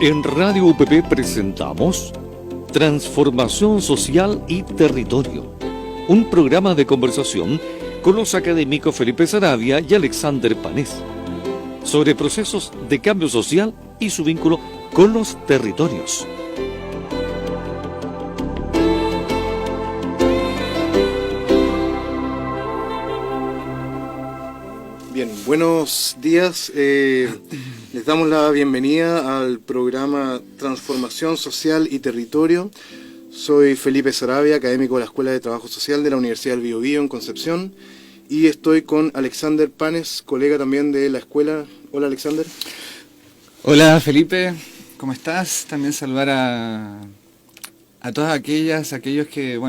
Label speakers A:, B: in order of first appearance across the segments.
A: En Radio UPP presentamos Transformación Social y Territorio, un programa de conversación con los académicos Felipe Saravia y Alexander Panés, sobre procesos de cambio social y su vínculo con los territorios.
B: Bien, buenos días. Les damos la bienvenida al programa Transformación Social y Territorio. Soy Felipe Saravia, académico de la Escuela de Trabajo Social de la Universidad del Biobío en Concepción, y estoy con Alexander Panés, colega también de la escuela. Hola, Alexander.
C: Hola, Felipe, ¿cómo estás? También saludar a todas aquellos que,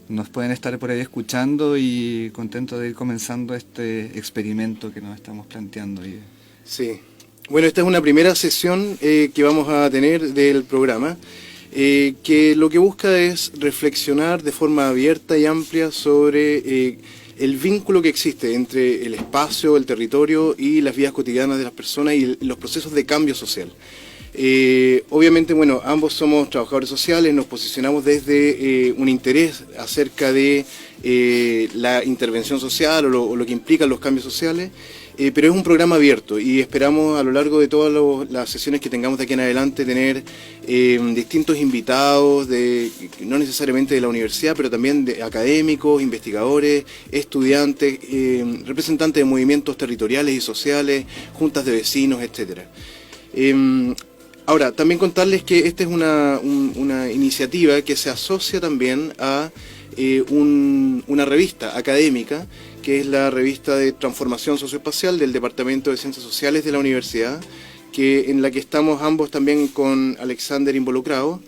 C: nos pueden estar por ahí escuchando, y contento de ir comenzando este experimento que nos estamos planteando.
B: Sí. Bueno, esta es una primera sesión que vamos a tener del programa, que lo que busca es reflexionar de forma abierta y amplia sobre el vínculo que existe entre el espacio, el territorio y las vidas cotidianas de las personas y los procesos de cambio social. Obviamente, ambos somos trabajadores sociales, nos posicionamos desde un interés acerca de la intervención social o lo que implican los cambios sociales, pero es un programa abierto y esperamos a lo largo de todas las sesiones que tengamos de aquí en adelante tener distintos invitados, no necesariamente de la universidad, pero también de académicos, investigadores, estudiantes, representantes de movimientos territoriales y sociales, juntas de vecinos, etc. Ahora, también contarles que esta es una iniciativa que se asocia también a una revista académica, que es la revista de Transformación Socioespacial del Departamento de Ciencias Sociales de la Universidad, en la que estamos ambos también con Alexander involucrados,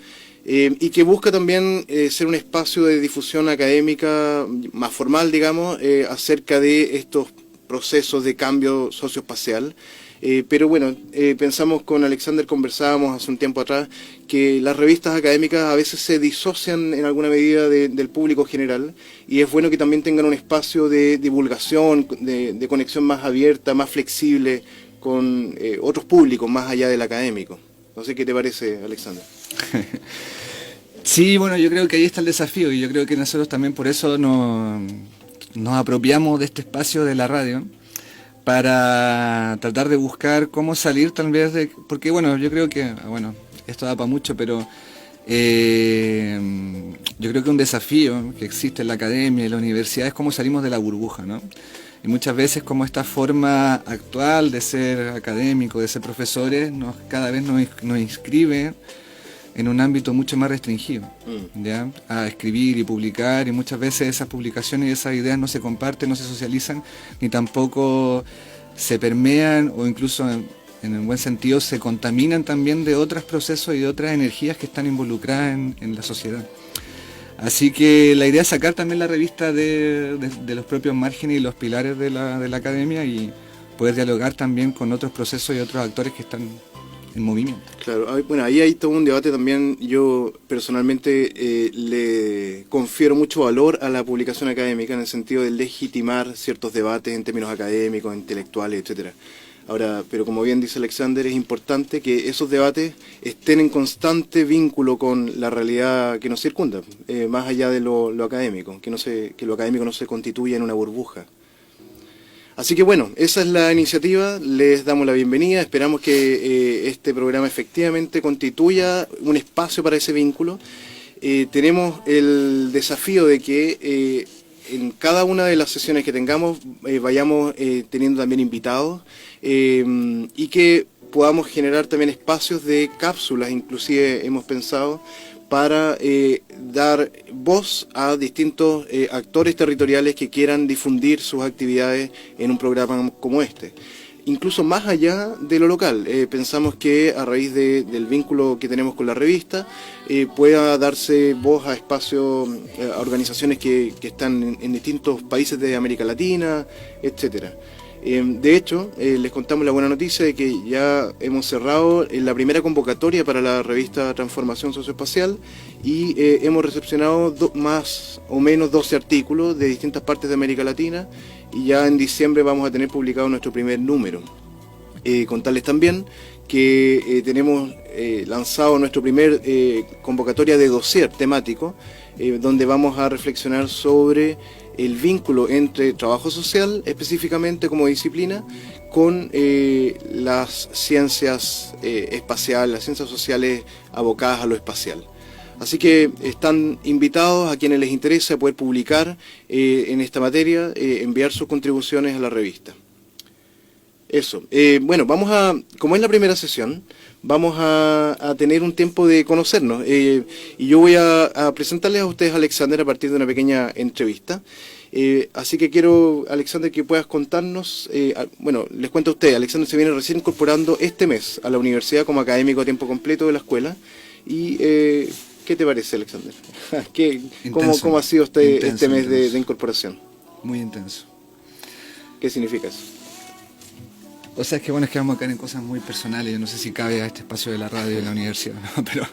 B: y que busca también ser un espacio de difusión académica más formal, digamos, acerca de estos procesos de cambio socioespacial. Pero pensamos con Alexander, conversábamos hace un tiempo atrás, que las revistas académicas a veces se disocian en alguna medida del público general, y es bueno que también tengan un espacio de divulgación, de conexión más abierta, más flexible con otros públicos más allá del académico. No sé qué te parece, Alexander.
C: Sí, yo creo que ahí está el desafío, y yo creo que nosotros también por eso nos apropiamos de este espacio de la radio, para tratar de buscar cómo salir tal vez porque yo creo que, esto da para mucho, pero yo creo que un desafío que existe en la academia y en la universidad es cómo salimos de la burbuja, ¿no? Y muchas veces como esta forma actual de ser académico, de ser profesores, cada vez nos inscribe en un ámbito mucho más restringido, ¿ya? A escribir y publicar, y muchas veces esas publicaciones y esas ideas no se comparten, no se socializan, ni tampoco se permean, o incluso en un buen sentido se contaminan también de otros procesos y de otras energías que están involucradas en la sociedad. Así que la idea es sacar también la revista de los propios márgenes y los pilares de la academia, y poder dialogar también con otros procesos y otros actores que están en movimiento.
B: Claro, ahí hay todo un debate también. Yo personalmente le confiero mucho valor a la publicación académica en el sentido de legitimar ciertos debates en términos académicos, intelectuales, etcétera. Ahora, pero como bien dice Alexander, es importante que esos debates estén en constante vínculo con la realidad que nos circunda, más allá de lo académico, que lo académico no se constituya en una burbuja. Así que esa es la iniciativa, les damos la bienvenida, esperamos que este programa efectivamente constituya un espacio para ese vínculo. Tenemos el desafío de que en cada una de las sesiones que tengamos vayamos teniendo también invitados, y que podamos generar también espacios de cápsulas, inclusive hemos pensado, para dar voz a distintos actores territoriales que quieran difundir sus actividades en un programa como este. Incluso más allá de lo local, pensamos que a raíz del vínculo que tenemos con la revista, pueda darse voz a espacios, a organizaciones que están en distintos países de América Latina, etcétera. De hecho, les contamos la buena noticia de que ya hemos cerrado la primera convocatoria para la revista Transformación Socioespacial, y hemos recepcionado más o menos 12 artículos de distintas partes de América Latina, y ya en diciembre vamos a tener publicado nuestro primer número. Contarles también que tenemos lanzado nuestro primer convocatoria de dossier temático, donde vamos a reflexionar sobre el vínculo entre trabajo social, específicamente como disciplina, con las ciencias espaciales, las ciencias sociales abocadas a lo espacial. Así que están invitados a quienes les interese a poder publicar en esta materia, enviar sus contribuciones a la revista. Eso. Bueno, como es la primera sesión, vamos a tener un tiempo de conocernos. Y yo voy a presentarles a ustedes a Alexander a partir de una pequeña entrevista. Así que quiero, Alexander, que puedas contarnos. Bueno, les cuento a ustedes, Alexander se viene recién incorporando este mes a la universidad como académico a tiempo completo de la escuela. Y ¿qué te parece, Alexander? ¿Cómo ha sido este mes de incorporación?
C: Muy intenso.
B: ¿Qué significa eso?
C: O sea, es que bueno, es que vamos a caer en cosas muy personales, yo no sé si cabe a este espacio de la radio de la universidad, ¿no? Pero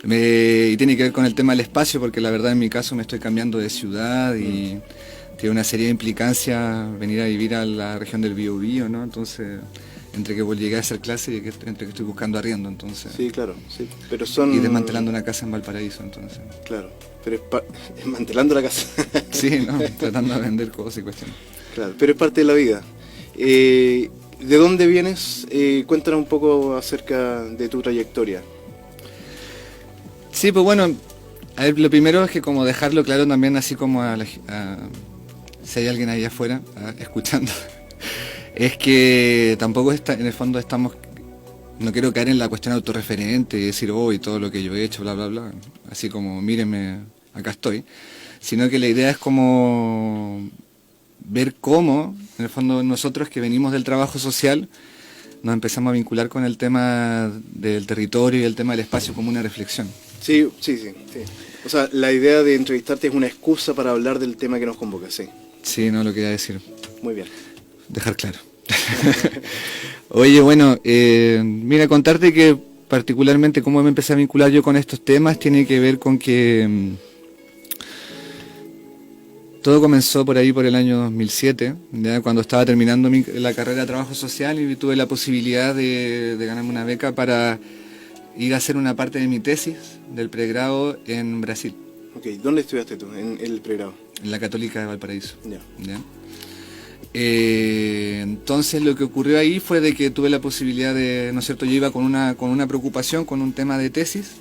C: y tiene que ver con el tema del espacio, porque la verdad en mi caso me estoy cambiando de ciudad y tiene una serie de implicancias venir a vivir a la región del Biobío, ¿no? Entonces, entre que llegué a hacer clase y entre que estoy buscando arriendo, entonces.
B: Sí, claro, sí. Pero
C: y desmantelando una casa en Valparaíso, entonces.
B: Claro, pero desmantelando la casa.
C: Sí, ¿no? Tratando de vender cosas y cuestiones.
B: Claro, pero es parte de la vida. ¿De dónde vienes? Cuéntanos un poco acerca de tu trayectoria.
C: Sí, pues bueno, a ver, lo primero es que como dejarlo claro también, así como si hay alguien ahí afuera escuchando, es que tampoco en el fondo no quiero caer en la cuestión autorreferente y decir, y todo lo que yo he hecho, bla, bla, bla, así como, mírenme, acá estoy, sino que la idea es como ver cómo, en el fondo, nosotros que venimos del trabajo social, nos empezamos a vincular con el tema del territorio y el tema del espacio como una reflexión.
B: Sí. O sea, la idea de entrevistarte es una excusa para hablar del tema que nos convoca, sí.
C: Sí, no lo quería decir.
B: Muy bien.
C: Dejar claro. Oye, bueno, mira, contarte que particularmente cómo me empecé a vincular yo con estos temas tiene que ver con que todo comenzó por ahí por el año 2007, ¿ya? Cuando estaba terminando la carrera de trabajo social y tuve la posibilidad de ganarme una beca para ir a hacer una parte de mi tesis del pregrado en Brasil.
B: Ok, ¿dónde estudiaste tú en el pregrado?
C: En la Católica de Valparaíso.
B: Ya.
C: ¿Ya? Entonces lo que ocurrió ahí fue de que tuve la posibilidad de, ¿no es cierto? Yo iba con una preocupación, con un tema de tesis,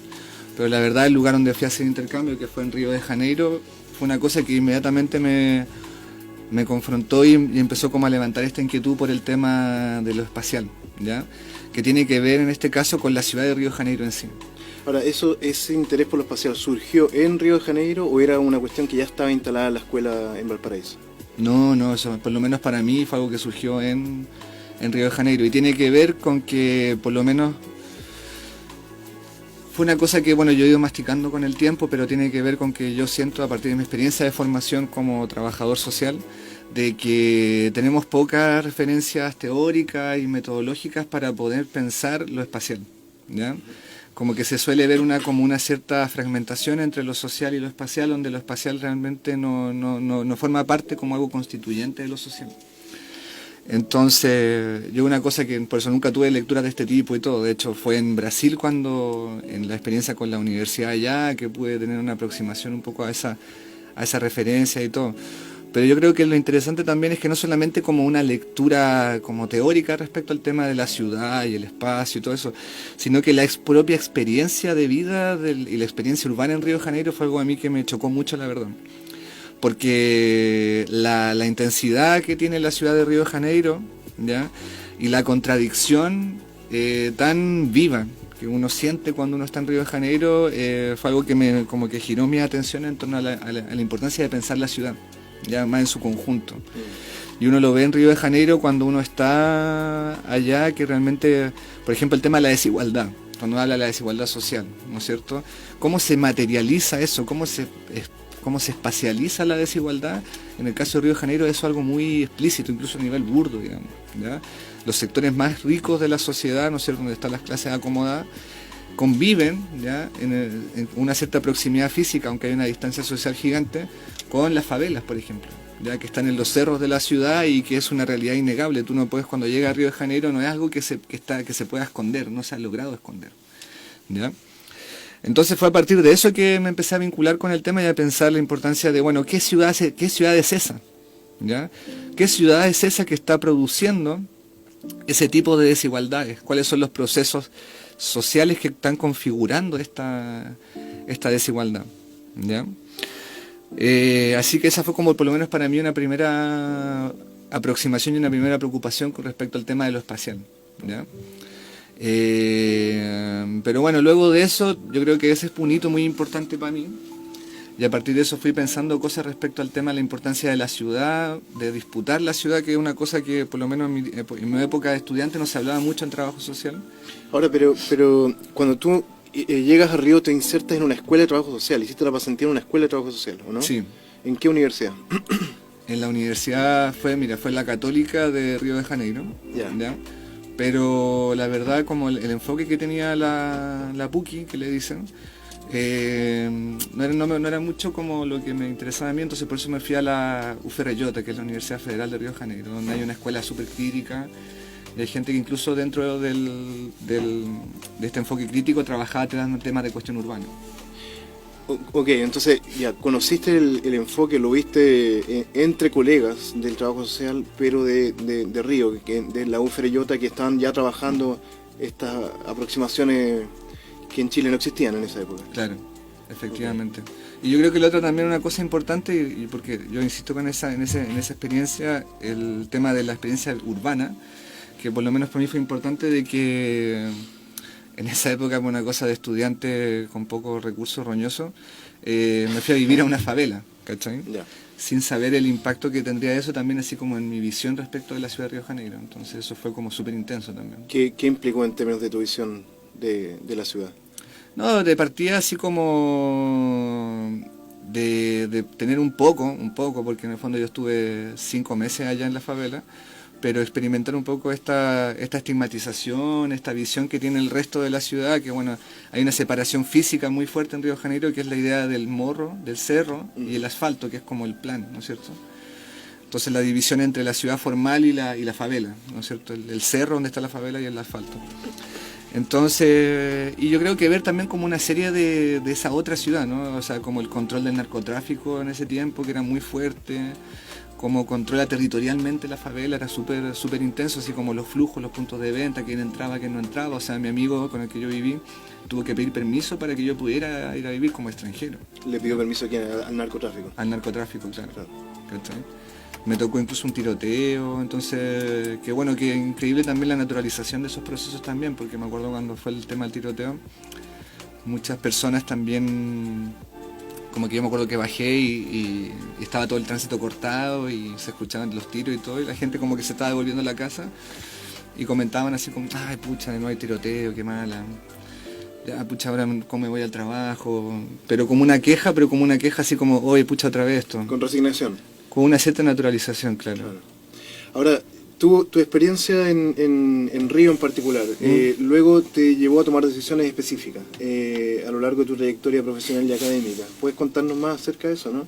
C: pero la verdad el lugar donde fui a hacer intercambio, que fue en Río de Janeiro, fue una cosa que inmediatamente me confrontó y empezó como a levantar esta inquietud por el tema de lo espacial, ¿ya? Que tiene que ver en este caso con la ciudad de Río de Janeiro en sí.
B: Ahora, ¿ese interés por lo espacial surgió en Río de Janeiro o era una cuestión que ya estaba instalada en la escuela en Valparaíso?
C: No, eso por lo menos para mí fue algo que surgió en Río de Janeiro y tiene que ver con que por lo menos fue una cosa que bueno yo he ido masticando con el tiempo, pero tiene que ver con que yo siento a partir de mi experiencia de formación como trabajador social de que tenemos pocas referencias teóricas y metodológicas para poder pensar lo espacial, ¿ya? Como que se suele ver como una cierta fragmentación entre lo social y lo espacial, donde lo espacial realmente no forma parte como algo constituyente de lo social. Entonces, yo una cosa que por eso nunca tuve lecturas de este tipo y todo, de hecho fue en Brasil cuando, en la experiencia con la universidad allá, que pude tener una aproximación un poco a esa referencia y todo. Pero yo creo que lo interesante también es que no solamente como una lectura como teórica respecto al tema de la ciudad y el espacio y todo eso, sino que la propia experiencia de vida y la experiencia urbana en Río de Janeiro fue algo a mí que me chocó mucho, la verdad. Porque la intensidad que tiene la ciudad de Río de Janeiro, ¿ya? Y la contradicción tan viva que uno siente cuando uno está en Río de Janeiro fue algo que como que giró mi atención en torno a la importancia de pensar la ciudad, ya más en su conjunto. Y uno lo ve en Río de Janeiro cuando uno está allá, que realmente, por ejemplo, el tema de la desigualdad, cuando habla de la desigualdad social, ¿no es cierto? ¿Cómo se materializa eso? ¿Cómo se espacializa la desigualdad? En el caso de Río de Janeiro eso es algo muy explícito, incluso a nivel burdo, digamos, ¿ya? Los sectores más ricos de la sociedad, ¿no es cierto?, donde están las clases acomodadas, conviven, ¿ya?, en una cierta proximidad física, aunque hay una distancia social gigante, con las favelas, por ejemplo, ya que están en los cerros de la ciudad y que es una realidad innegable. Tú no puedes, cuando llegas a Río de Janeiro, no es algo que se pueda esconder, no se ha logrado esconder, ¿ya? Entonces fue a partir de eso que me empecé a vincular con el tema y a pensar la importancia de, bueno, ¿qué ciudad es esa? ¿Ya? ¿Qué ciudad es esa que está produciendo ese tipo de desigualdades? ¿Cuáles son los procesos sociales que están configurando esta desigualdad? ¿Ya? Así que esa fue como por lo menos para mí una primera aproximación y una primera preocupación con respecto al tema de lo espacial, ¿ya? Pero bueno, luego de eso yo creo que ese es un hito muy importante para mí, y a partir de eso fui pensando cosas respecto al tema de la importancia de la ciudad, de disputar la ciudad, que es una cosa que por lo menos en mi época de estudiante no se hablaba mucho en trabajo social.
B: Ahora, pero cuando tú llegas a Río te insertas en una escuela de trabajo social, hiciste la pasantía en una escuela de trabajo social, ¿o no?
C: Sí.
B: ¿En qué universidad?
C: En la universidad fue la Católica de Río de Janeiro, ¿ya? Pero la verdad, como el enfoque que tenía la PUCI, que le dicen, no era mucho como lo que me interesaba a mí, entonces por eso me fui a la UFRJ, que es la Universidad Federal de Río de Janeiro, donde hay una escuela súper crítica, y hay gente que incluso dentro de este enfoque crítico trabajaba tratando temas de cuestión urbana.
B: Ok, entonces ya conociste el enfoque, lo viste entre colegas del trabajo social, pero de Río, de la UFRJ, que estaban ya trabajando estas aproximaciones que en Chile no existían en esa época.
C: Claro, efectivamente. Okay. Y yo creo que la otra también una cosa importante, y porque yo insisto en esa experiencia, el tema de la experiencia urbana, que por lo menos para mí fue importante, de que en esa época, por una cosa de estudiante con pocos recursos roñosos, me fui a vivir a una favela, ¿cachai?
B: Ya.
C: Sin saber el impacto que tendría eso también, así como en mi visión respecto de la ciudad de Río de Janeiro. Entonces eso fue como súper intenso también.
B: ¿Qué implicó en términos de tu visión de la ciudad?
C: No, de partida así como de tener un poco, porque en el fondo yo estuve 5 meses allá en la favela, pero experimentar un poco esta estigmatización, esta visión que tiene el resto de la ciudad, que bueno, hay una separación física muy fuerte en Río de Janeiro, que es la idea del morro, del cerro, y el asfalto, que es como el plan, ¿no es cierto? Entonces la división entre la ciudad formal y la favela, ¿no es cierto? El cerro donde está la favela y el asfalto. Entonces, y yo creo que ver también como una serie de esa otra ciudad, ¿no? O sea, como el control del narcotráfico en ese tiempo, que era muy fuerte, como controla territorialmente la favela, era súper intenso, así como los flujos, los puntos de venta, quién entraba, quién no entraba. O sea, mi amigo con el que yo viví tuvo que pedir permiso para que yo pudiera ir a vivir como extranjero.
B: ¿Le pidió permiso a quién? ¿Al narcotráfico?
C: Al narcotráfico, claro. Me tocó incluso un tiroteo, entonces, que bueno, que increíble también la naturalización de esos procesos también, porque me acuerdo cuando fue el tema del tiroteo, muchas personas también, como que yo me acuerdo que bajé y estaba todo el tránsito cortado y se escuchaban los tiros y todo, y la gente como que se estaba devolviendo a la casa y comentaban así como, ay pucha, no hay tiroteo, qué mala. Ya, pucha, ahora cómo me voy al trabajo, pero como una queja así como, oye, pucha, otra vez esto.
B: Con resignación.
C: Con una cierta naturalización, claro.
B: Ahora, tu experiencia en Río en particular, luego te llevó a tomar decisiones específicas a lo largo de tu trayectoria profesional y académica. ¿Puedes contarnos más acerca de eso, no?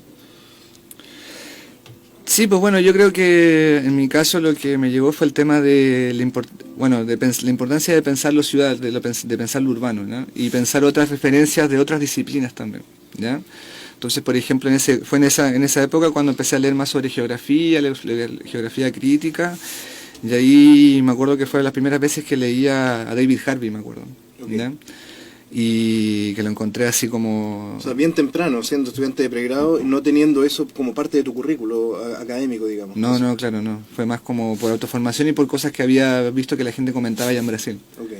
C: Sí, pues bueno, yo creo que en mi caso lo que me llevó fue el tema de la importancia de pensar lo ciudad, de pensar lo urbano, ¿no? Y pensar otras referencias de otras disciplinas también, ¿ya? Entonces, por ejemplo, fue en esa época cuando empecé a leer más sobre geografía, leer geografía crítica, y ahí me acuerdo que fue de las primeras veces que leía a David Harvey, me acuerdo, ¿ya? Y que lo encontré así como...
B: O sea, bien temprano, siendo estudiante de pregrado, no teniendo eso como parte de tu currículo académico, digamos.
C: No, claro, no. Fue más como por autoformación y por cosas que había visto que la gente comentaba allá en Brasil.
B: Okay.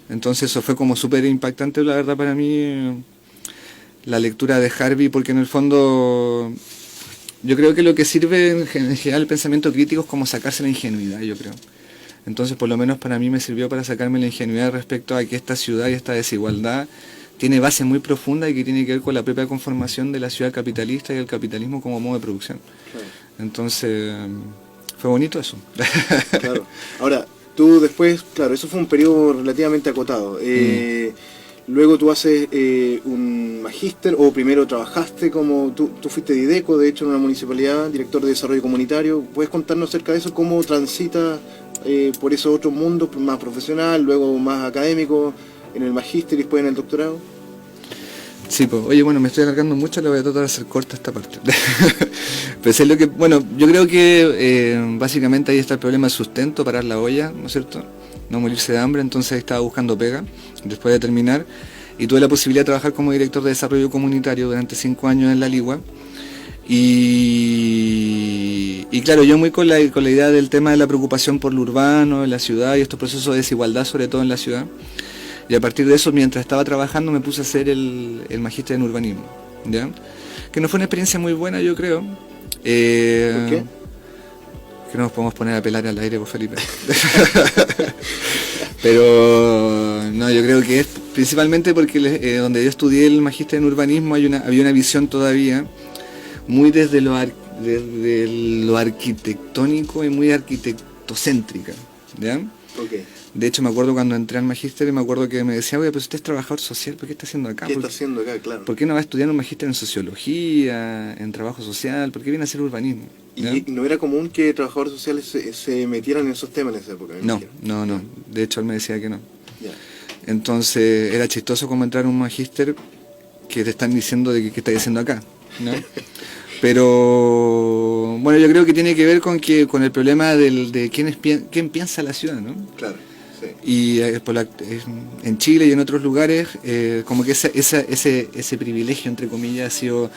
C: Entonces eso fue como súper impactante, la verdad, para mí, la lectura de Harvey, porque en el fondo yo creo que lo que sirve en general el pensamiento crítico es como sacarse la ingenuidad, yo creo. Entonces, por lo menos para mí me sirvió para sacarme la ingenuidad respecto a que esta ciudad y esta desigualdad tiene base muy profunda y que tiene que ver con la propia conformación de la ciudad capitalista y el capitalismo como modo de producción. Claro. Entonces, fue bonito eso.
B: Claro. Ahora, tú después, claro, eso fue un periodo relativamente acotado. luego tú haces un magíster, o primero trabajaste como, tú fuiste dideco, de hecho, en una municipalidad, director de desarrollo comunitario. ¿Puedes contarnos acerca de eso? ¿Cómo transita por esos otros mundos, más profesional, luego más académico, en el magíster y después en el doctorado?
C: Sí, pues, oye, bueno, me estoy alargando mucho, le voy a tratar de hacer corta esta parte. Pues es lo que, bueno, yo creo que básicamente ahí está el problema del sustento, parar la olla, ¿no es cierto? No morirse de hambre, entonces estaba buscando pega después de terminar y tuve la posibilidad de trabajar como director de desarrollo comunitario durante 5 años en La Ligua. Y claro, yo muy con la idea del tema de la preocupación por lo urbano, en la ciudad y estos procesos de desigualdad, sobre todo en la ciudad. Y a partir de eso, mientras estaba trabajando, me puse a hacer el magíster en urbanismo, ¿ya? Que no fue una experiencia muy buena, yo creo.
B: ¿Por qué?
C: Que no nos podemos poner a pelar al aire, por Felipe. Pero no, yo creo que es principalmente porque donde yo estudié el magíster en urbanismo había una visión todavía muy desde lo arquitectónico y muy arquitectocéntrica, ¿ya?
B: Okay.
C: De hecho, me acuerdo cuando entré al magíster y me acuerdo que me decía, oye, pues usted es trabajador social, ¿por qué está haciendo acá?
B: ¿Qué está haciendo acá? Claro.
C: ¿Por qué no va a estudiar un magíster en sociología, en trabajo social? ¿Por qué viene a hacer urbanismo? ¿Ya?
B: ¿Y no era común que trabajadores sociales se metieran en esos temas en esa época?
C: No. De hecho, él me decía que no.
B: Ya.
C: Entonces, era chistoso como entrar a un magíster que te están diciendo de qué estás haciendo acá, ¿no? Pero, bueno, yo creo que tiene que ver con el problema de quién piensa la ciudad, ¿no?
B: Claro.
C: Y en Chile y en otros lugares, como que ese privilegio, entre comillas, ha sido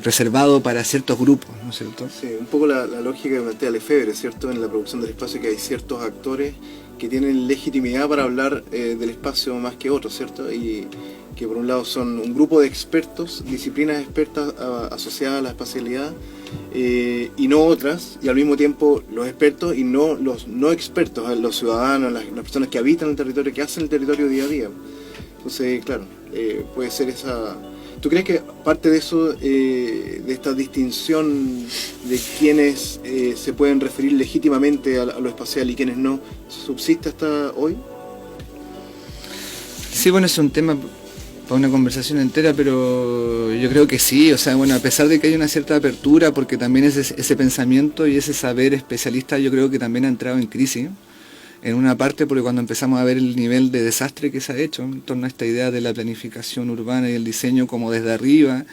C: reservado para ciertos grupos, ¿no es cierto?
B: Sí, un poco la lógica que plantea Lefebvre, ¿cierto? En la producción del espacio, que hay ciertos actores que tienen legitimidad para hablar del espacio más que otros, ¿cierto? Y que por un lado son un grupo de expertos, disciplinas expertas asociadas a la espacialidad, y no otras, y al mismo tiempo los expertos y no los no expertos, los ciudadanos, las personas que habitan el territorio, que hacen el territorio día a día. Entonces, claro, puede ser esa... ¿Tú crees que parte de eso, de esta distinción de quienes se pueden referir legítimamente a lo espacial y quienes no, subsiste hasta hoy?
C: Sí, bueno, es un tema para una conversación entera, pero yo creo que sí, o sea, bueno, a pesar de que hay una cierta apertura, porque también ese pensamiento y ese saber especialista yo creo que también ha entrado en crisis, en una parte porque cuando empezamos a ver el nivel de desastre que se ha hecho en torno a esta idea de la planificación urbana y el diseño como desde arriba,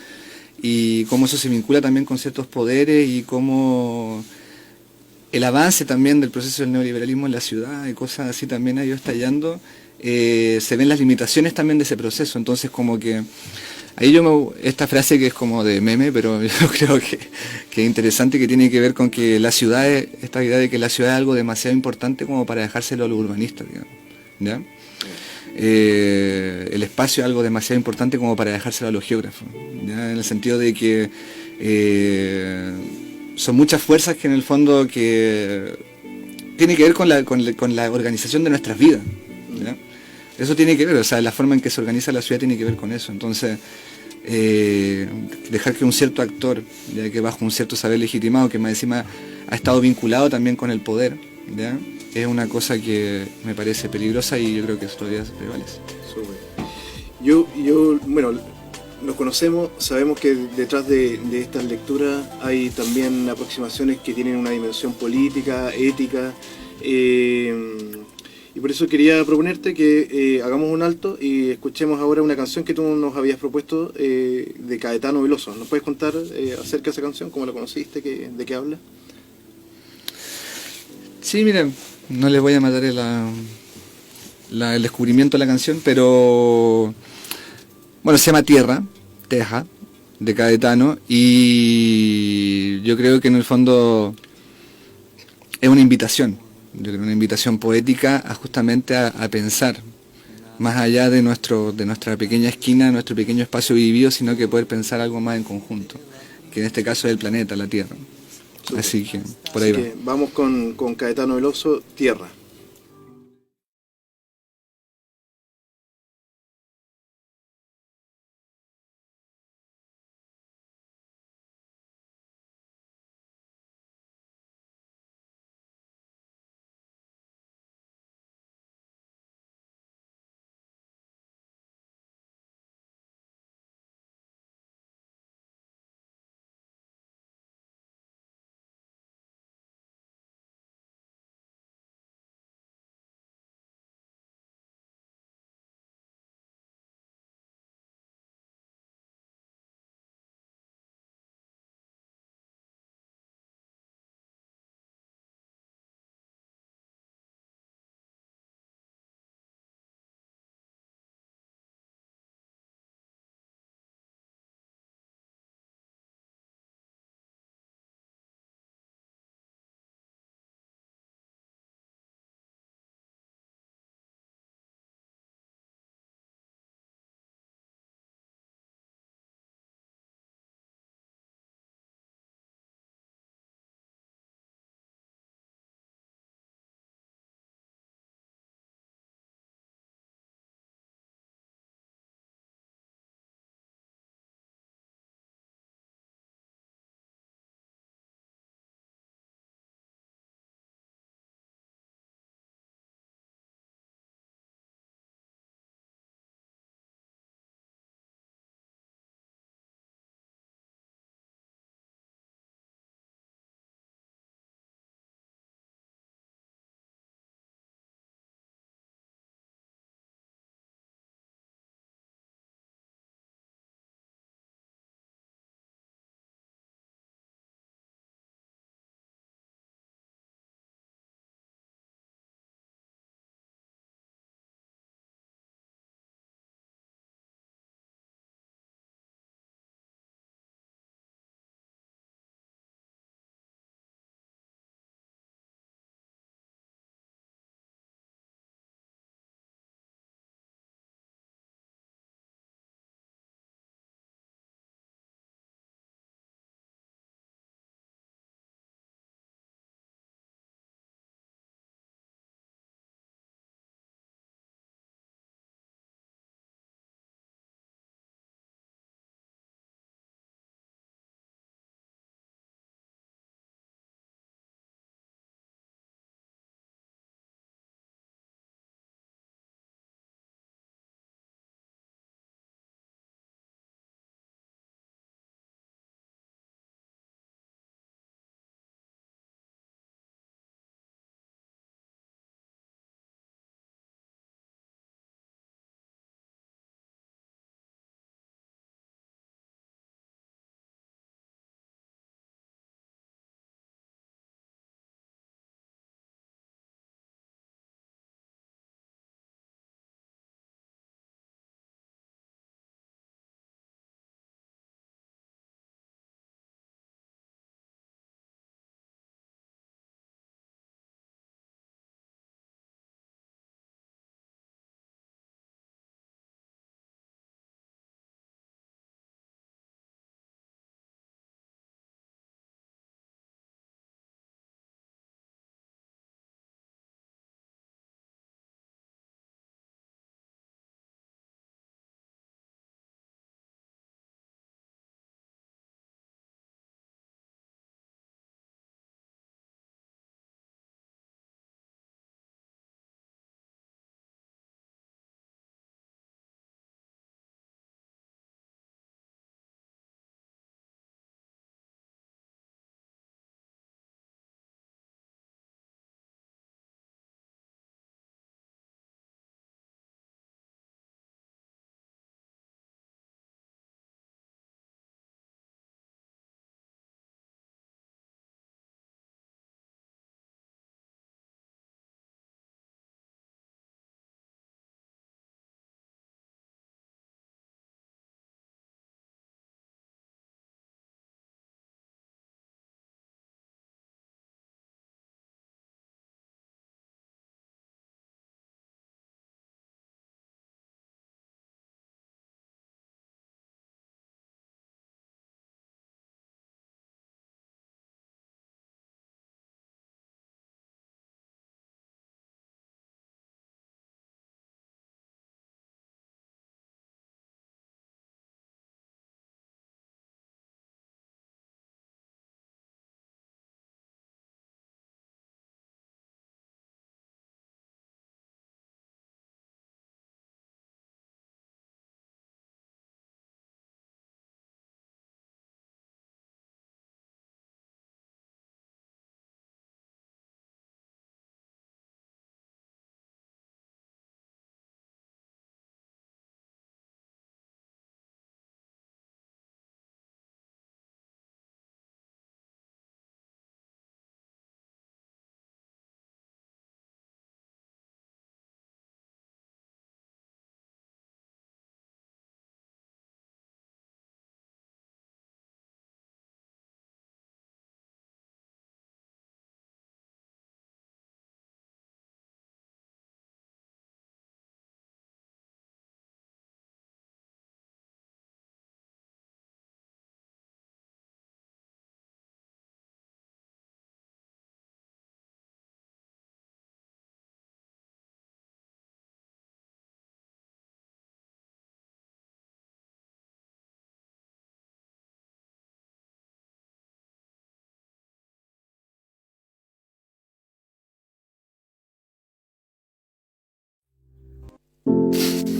C: y cómo eso se vincula también con ciertos poderes y cómo el avance también del proceso del neoliberalismo en la ciudad y cosas así también ha ido estallando, se ven las limitaciones también de ese proceso. Entonces como que ahí esta frase que es como de meme, pero yo creo que es interesante, que tiene que ver con que la ciudad, esta idea de que la ciudad es algo demasiado importante como para dejárselo a los urbanistas, digamos, ¿ya? El espacio es algo demasiado importante como para dejárselo a los geógrafos, ¿ya? En el sentido de que son muchas fuerzas que en el fondo que tiene que ver con la organización de nuestras vidas, ¿ya? Eso tiene que ver, o sea, la forma en que se organiza la ciudad tiene que ver con eso. Entonces, dejar que un cierto actor, ya que bajo un cierto saber legitimado, que más encima ha estado vinculado también con el poder, ¿ya? Es una cosa que me parece peligrosa y yo creo que eso todavía se prevalece.
B: Bueno, nos conocemos, sabemos que detrás de estas lecturas hay también aproximaciones que tienen una dimensión política, ética, y por eso quería proponerte que hagamos un alto y escuchemos ahora una canción que tú nos habías propuesto, de Caetano Veloso. ¿Nos puedes contar acerca de esa canción? ¿Cómo la conociste? ¿De qué habla?
C: Sí, miren, no les voy a matar el descubrimiento de la canción, pero bueno, se llama Tierra, Teja, de Caetano, y yo creo que en el fondo es una invitación. Yo creo una invitación poética a justamente a pensar más allá de nuestra pequeña esquina, nuestro pequeño espacio vivido, sino que poder pensar algo más en conjunto, que en este caso es el planeta, la Tierra. Super. Así que por ahí va.
B: Vamos con Caetano Veloso, Tierra.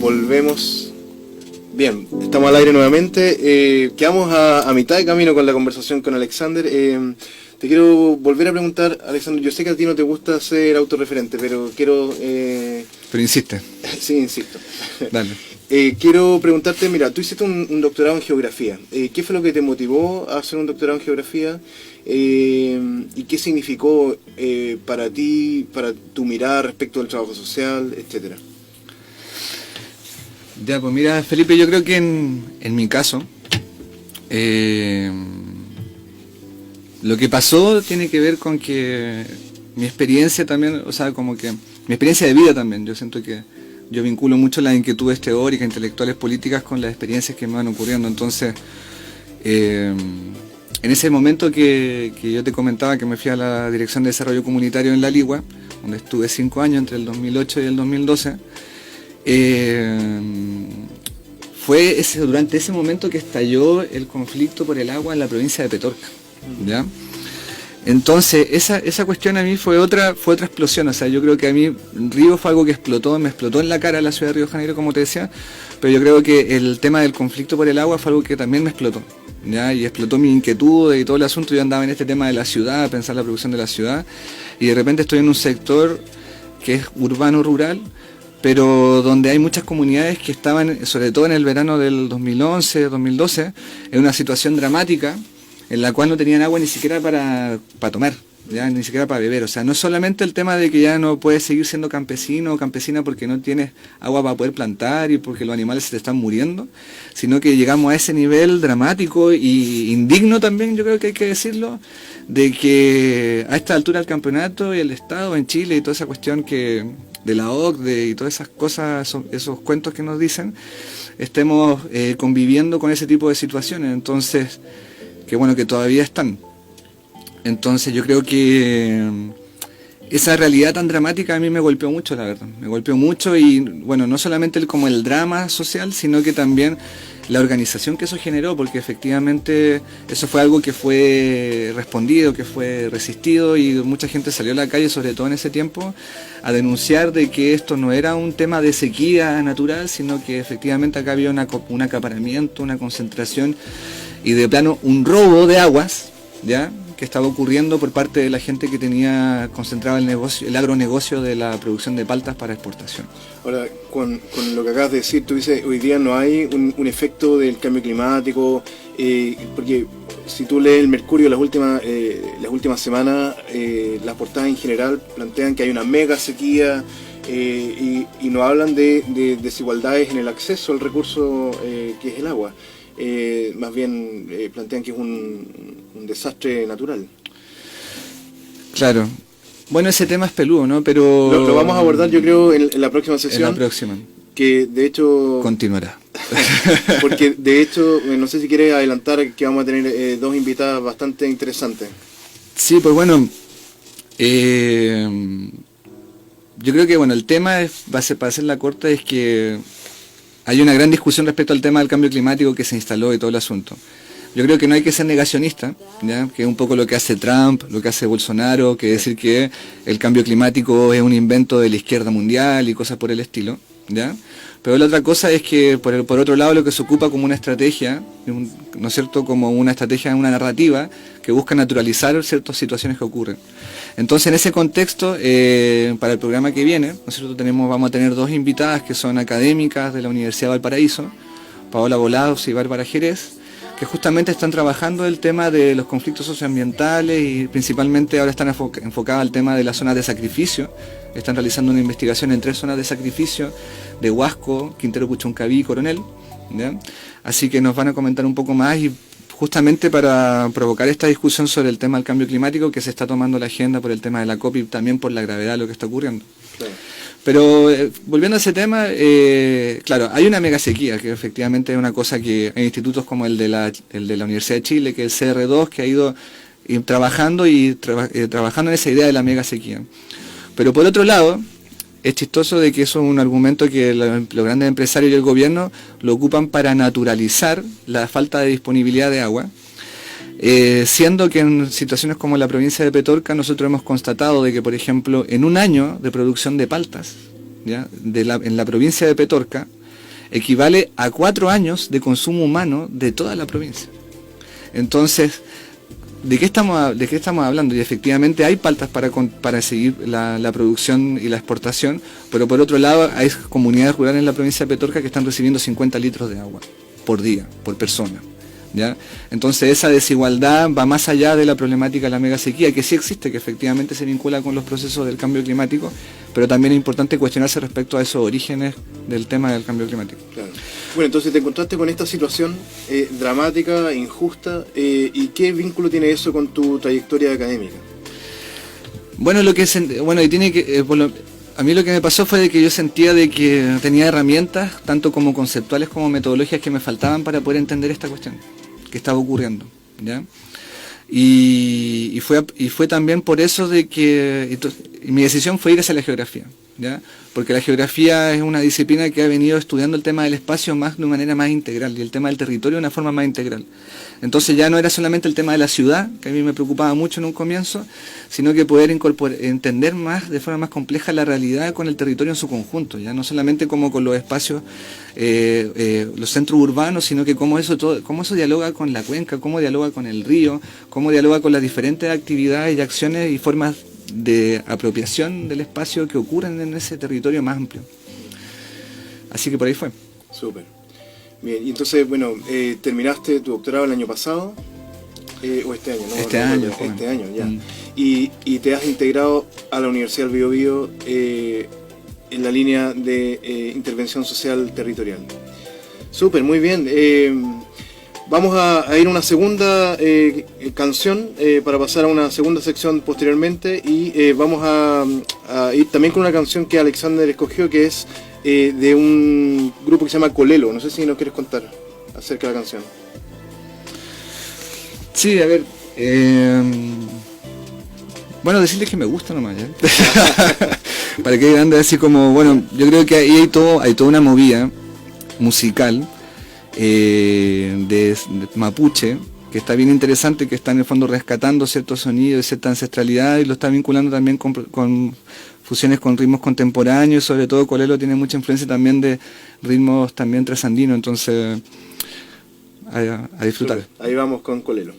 B: Volvemos. Bien, estamos al aire nuevamente. Quedamos a mitad de camino con la conversación con Alexander. Te quiero volver a preguntar, Alexander, yo sé que a ti no te gusta ser autorreferente, pero quiero...
C: Pero insiste.
B: Sí, insisto.
C: Dale.
B: Quiero preguntarte, mira, tú hiciste un doctorado en geografía. ¿Qué fue lo que te motivó a hacer un doctorado en geografía? ¿Y qué significó para ti, para tu mirada respecto al trabajo social, etcétera?
C: Ya, pues mira, Felipe, yo creo que en mi caso, lo que pasó tiene que ver con que mi experiencia también, o sea, como que mi experiencia de vida también, yo siento que yo vinculo mucho las inquietudes teóricas, intelectuales, políticas con las experiencias que me van ocurriendo. Entonces, en ese momento que yo te comentaba que me fui a la Dirección de Desarrollo Comunitario en La Ligua, donde estuve 5 años entre el 2008 y el 2012, fue durante ese momento que estalló el conflicto por el agua en la provincia de Petorca, ¿ya? Entonces, esa cuestión a mí fue otra explosión. O sea, yo creo que a mí Río fue algo que me explotó en la cara la ciudad de Río de Janeiro, como te decía, pero yo creo que el tema del conflicto por el agua fue algo que también me explotó, ¿ya? Y explotó mi inquietud y todo el asunto. Yo andaba en este tema de la ciudad, pensar la producción de la ciudad, y de repente estoy en un sector que es urbano-rural, pero donde hay muchas comunidades que estaban, sobre todo en el verano del 2011, 2012, en una situación dramática, en la cual no tenían agua ni siquiera para tomar, ya ni siquiera para beber. O sea, no es solamente el tema de que ya no puedes seguir siendo campesino o campesina porque no tienes agua para poder plantar y porque los animales se te están muriendo, sino que llegamos a ese nivel dramático y indigno también, yo creo que hay que decirlo, de que a esta altura del campeonato y el Estado en Chile y toda esa cuestión que de la OCDE y todas esas cosas, esos cuentos que nos dicen, estemos conviviendo con ese tipo de situaciones. Entonces, que bueno, que todavía están. Entonces yo creo que esa realidad tan dramática a mí me golpeó mucho, la verdad. Me golpeó mucho y bueno, no solamente como el drama social, sino que también la organización que eso generó, porque efectivamente eso fue algo que fue respondido, que fue resistido y mucha gente salió a la calle, sobre todo en ese tiempo, a denunciar de que esto no era un tema de sequía natural, sino que efectivamente acá había un acaparamiento, una concentración y de plano un robo de aguas, ¿ya?, que estaba ocurriendo por parte de la gente que tenía concentrado el agronegocio de la producción de paltas para exportación.
B: Ahora, con lo que acabas de decir, tú dices, hoy día no hay un efecto del cambio climático, porque si tú lees el Mercurio las últimas semanas, las portadas en general plantean que hay una mega sequía, y no hablan de desigualdades en el acceso al recurso que es el agua. Más bien plantean que es un desastre natural.
C: Claro. Bueno, ese tema es peludo, ¿no? Pero
B: lo vamos a abordar, yo creo, en la próxima sesión.
C: En la próxima.
B: Que de hecho...
C: Continuará.
B: Porque de hecho, no sé si quieres adelantar que vamos a tener dos invitadas bastante interesantes.
C: Sí, pues bueno, yo creo que bueno, el tema para hacerla corta es que hay una gran discusión respecto al tema del cambio climático que se instaló y todo el asunto. Yo creo que no hay que ser negacionista, ¿ya?, que es un poco lo que hace Trump, lo que hace Bolsonaro, que decir que el cambio climático es un invento de la izquierda mundial y cosas por el estilo, ¿ya? Pero la otra cosa es que por otro lado lo que se ocupa como una estrategia, ¿no es cierto?, como una estrategia, una narrativa que busca naturalizar ciertas situaciones que ocurren. Entonces, en ese contexto, para el programa que viene, ¿no es cierto?, vamos a tener dos invitadas que son académicas de la Universidad de Valparaíso, Paola Volados y Bárbara Jerez, que justamente están trabajando el tema de los conflictos socioambientales y principalmente ahora están enfocadas al tema de las zonas de sacrificio. Están realizando una investigación en 3 zonas de sacrificio de Huasco, Quintero Puchuncaví y Coronel, ¿ya? Así que nos van a comentar un poco más y justamente para provocar esta discusión sobre el tema del cambio climático que se está tomando la agenda por el tema de la COP y también por la gravedad de lo que está ocurriendo. Claro. Pero volviendo a ese tema, claro, hay una mega sequía, que efectivamente es una cosa que hay institutos como el de la Universidad de Chile, que es el CR2, que ha ido trabajando en esa idea de la mega sequía. Pero por otro lado, es chistoso de que eso es un argumento que los grandes empresarios y el gobierno lo ocupan para naturalizar la falta de disponibilidad de agua, siendo que en situaciones como la provincia de Petorca nosotros hemos constatado de que, por ejemplo, en un año de producción de paltas, ¿ya?, en la provincia de Petorca, equivale a 4 años de consumo humano de toda la provincia. Entonces, ¿de qué estamos hablando? Y efectivamente hay pautas para seguir la producción y la exportación, pero por otro lado hay comunidades rurales en la provincia de Petorca que están recibiendo 50 litros de agua por día, por persona. ¿Ya? Entonces esa desigualdad va más allá de la problemática de la mega sequía, que sí existe, que efectivamente se vincula con los procesos del cambio climático, pero también es importante cuestionarse respecto a esos orígenes del tema del cambio climático.
B: Claro. Bueno, entonces te encontraste con esta situación dramática, injusta, ¿y qué vínculo tiene eso con tu trayectoria académica?
C: Bueno, y tiene que a mí lo que me pasó fue de que yo sentía de que tenía herramientas, tanto como conceptuales como metodológicas, que me faltaban para poder entender esta cuestión que estaba ocurriendo, ¿ya? Y fue también por eso de que mi decisión fue ir hacia la geografía, ¿ya? Porque la geografía es una disciplina que ha venido estudiando el tema del espacio de una manera más integral, y el tema del territorio de una forma más integral. Entonces ya no era solamente el tema de la ciudad, que a mí me preocupaba mucho en un comienzo, sino que poder entender de forma más compleja la realidad con el territorio en su conjunto, ya no solamente como con los espacios, los centros urbanos, sino que cómo eso dialoga con la cuenca, cómo dialoga con el río, cómo dialoga con las diferentes actividades y acciones y formas de apropiación del espacio que ocurren en ese territorio más amplio. Así que por ahí fue.
B: Súper. Bien, y entonces, bueno, terminaste tu doctorado el año pasado, o este año, ¿no?
C: Este
B: año, ya. Y te has integrado a la Universidad del Biobío en la línea de intervención social territorial. Súper, muy bien. Vamos a ir a una segunda canción para pasar a una segunda sección posteriormente, y vamos a ir también con una canción que Alexander escogió, que es de un grupo que se llama Colelo. No sé si nos quieres contar acerca de la canción.
C: Sí, a ver, bueno, decirles que me gusta nomás, ¿ya? Para que ande así como, bueno, yo creo que ahí hay toda una movida musical de mapuche, que está bien interesante, que está en el fondo rescatando ciertos sonidos, cierta ancestralidad, y lo está vinculando también con fusiones con ritmos contemporáneos, y sobre todo Colelo tiene mucha influencia también de ritmos también trasandinos, entonces a disfrutar.
B: Súper. Ahí vamos con Colelo.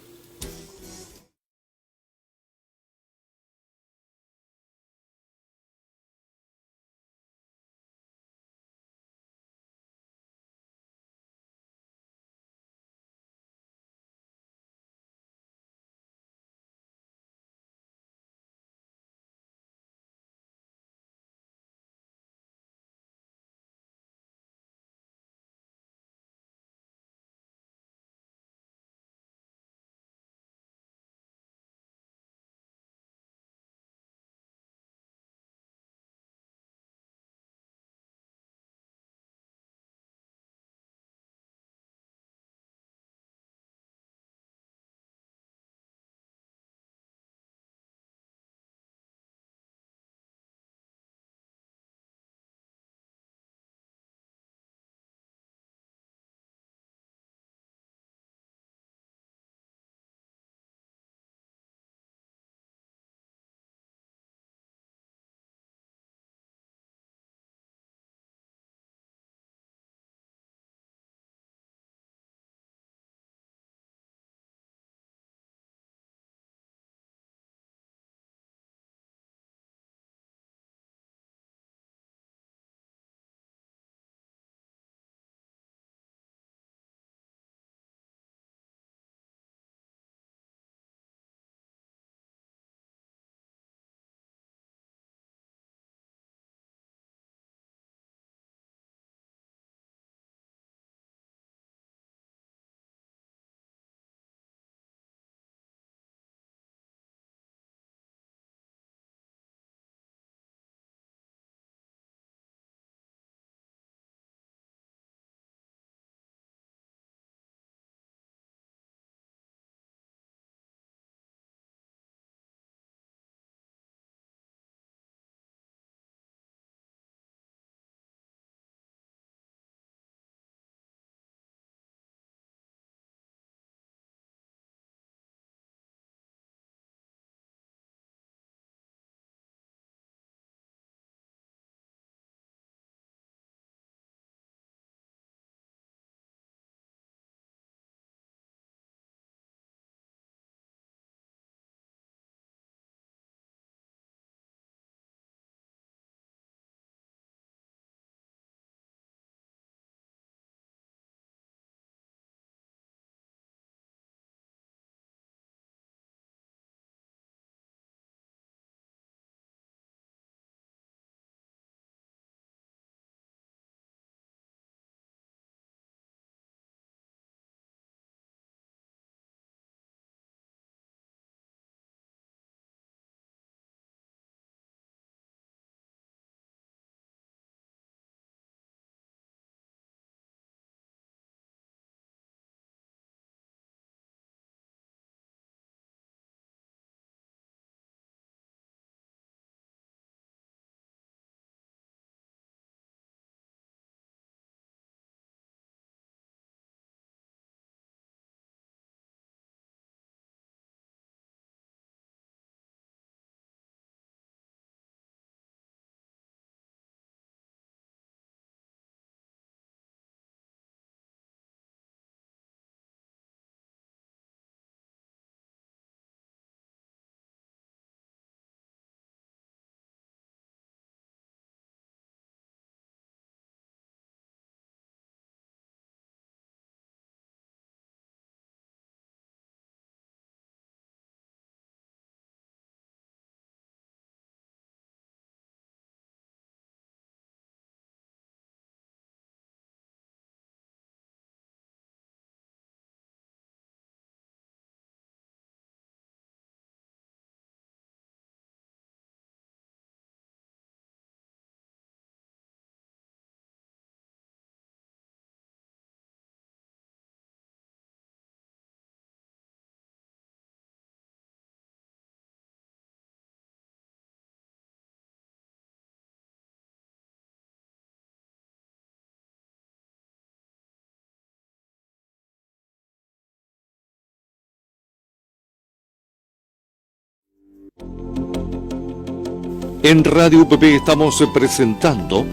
A: En Radio UPP estamos presentando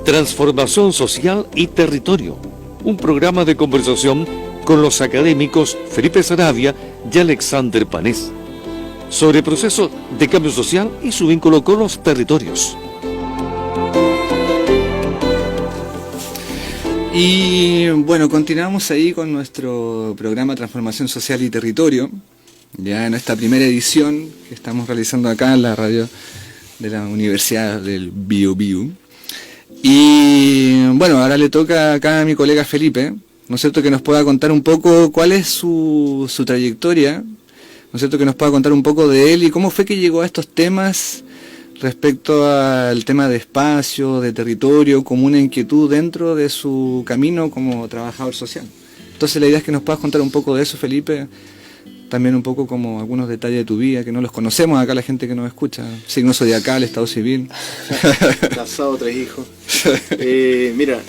A: Transformación Social y Territorio, un programa de conversación con los académicos Felipe Saravia y Alexander Panés, sobre procesos de cambio social y su vínculo con los territorios.
C: Y bueno, continuamos ahí con nuestro programa Transformación Social y Territorio, ya en esta primera edición que estamos realizando acá en la radio de la Universidad del Biobío. Y bueno, ahora le toca acá a mi colega Felipe, ¿no es cierto?, que nos pueda contar un poco cuál es su trayectoria, ¿no es cierto?, que nos pueda contar un poco de él y cómo fue que llegó a estos temas respecto al tema de espacio, de territorio, como una inquietud dentro de su camino como trabajador social. Entonces la idea es que nos puedas contar un poco de eso, Felipe, también un poco como algunos detalles de tu vida, que no los conocemos acá la gente que nos escucha, signo zodiacal, estado civil.
B: Casado, 3 hijos. Mira,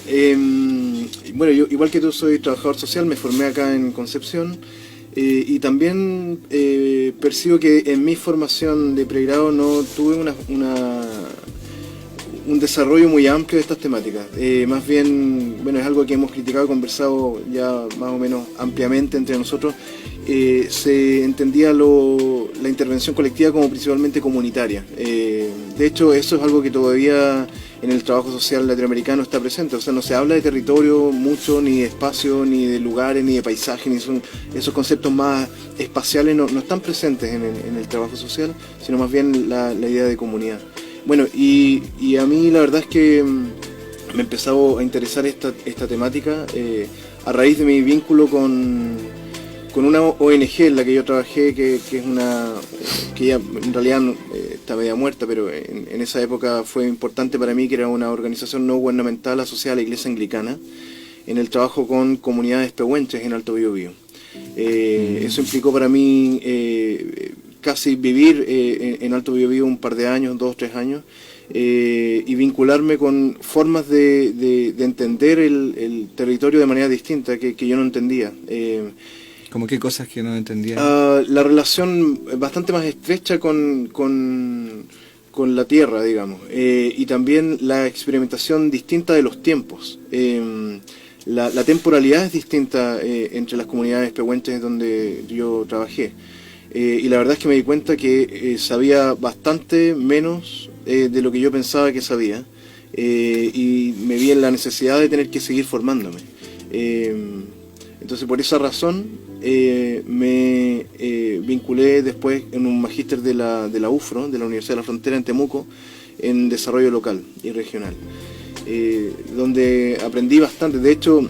B: bueno, yo igual que tú soy trabajador social, me formé acá en Concepción. Y también percibo que en mi formación de pregrado no tuve un desarrollo muy amplio de estas temáticas. Más bien, bueno, es algo que hemos criticado y conversado ya más o menos ampliamente entre nosotros. Se entendía la intervención colectiva como principalmente comunitaria. De hecho, eso es algo que todavía en el trabajo social latinoamericano está presente. O sea, no se habla de territorio mucho, ni de espacio, ni de lugares, ni de paisaje, ni esos conceptos más espaciales no están presentes en el trabajo social, sino más bien la idea de comunidad. Bueno, y a mí la verdad es que me ha empezado a interesar esta temática a raíz de mi vínculo con una ONG en la que yo trabajé, que es que ya en realidad está media muerta, pero en esa época fue importante para mí, que era una organización no gubernamental asociada a la Iglesia Anglicana, en el trabajo con comunidades pehuenches en Alto Biobío. Eso implicó para mí casi vivir en Alto Biobío un par de años, 2 o 3 años, y vincularme con formas de entender el territorio de manera distinta que yo no entendía.
C: ¿Cómo qué cosas que no entendía?
B: La relación bastante más estrecha con la tierra, digamos, y también la experimentación distinta de los tiempos. La temporalidad es distinta entre las comunidades pehuenches donde yo trabajé. Y la verdad es que me di cuenta que sabía bastante menos de lo que yo pensaba que sabía, y me vi en la necesidad de tener que seguir formándome. Entonces, por esa razón me vinculé después en un magíster de la UFRO, de la Universidad de la Frontera en Temuco, en desarrollo local y regional, donde aprendí bastante. De hecho,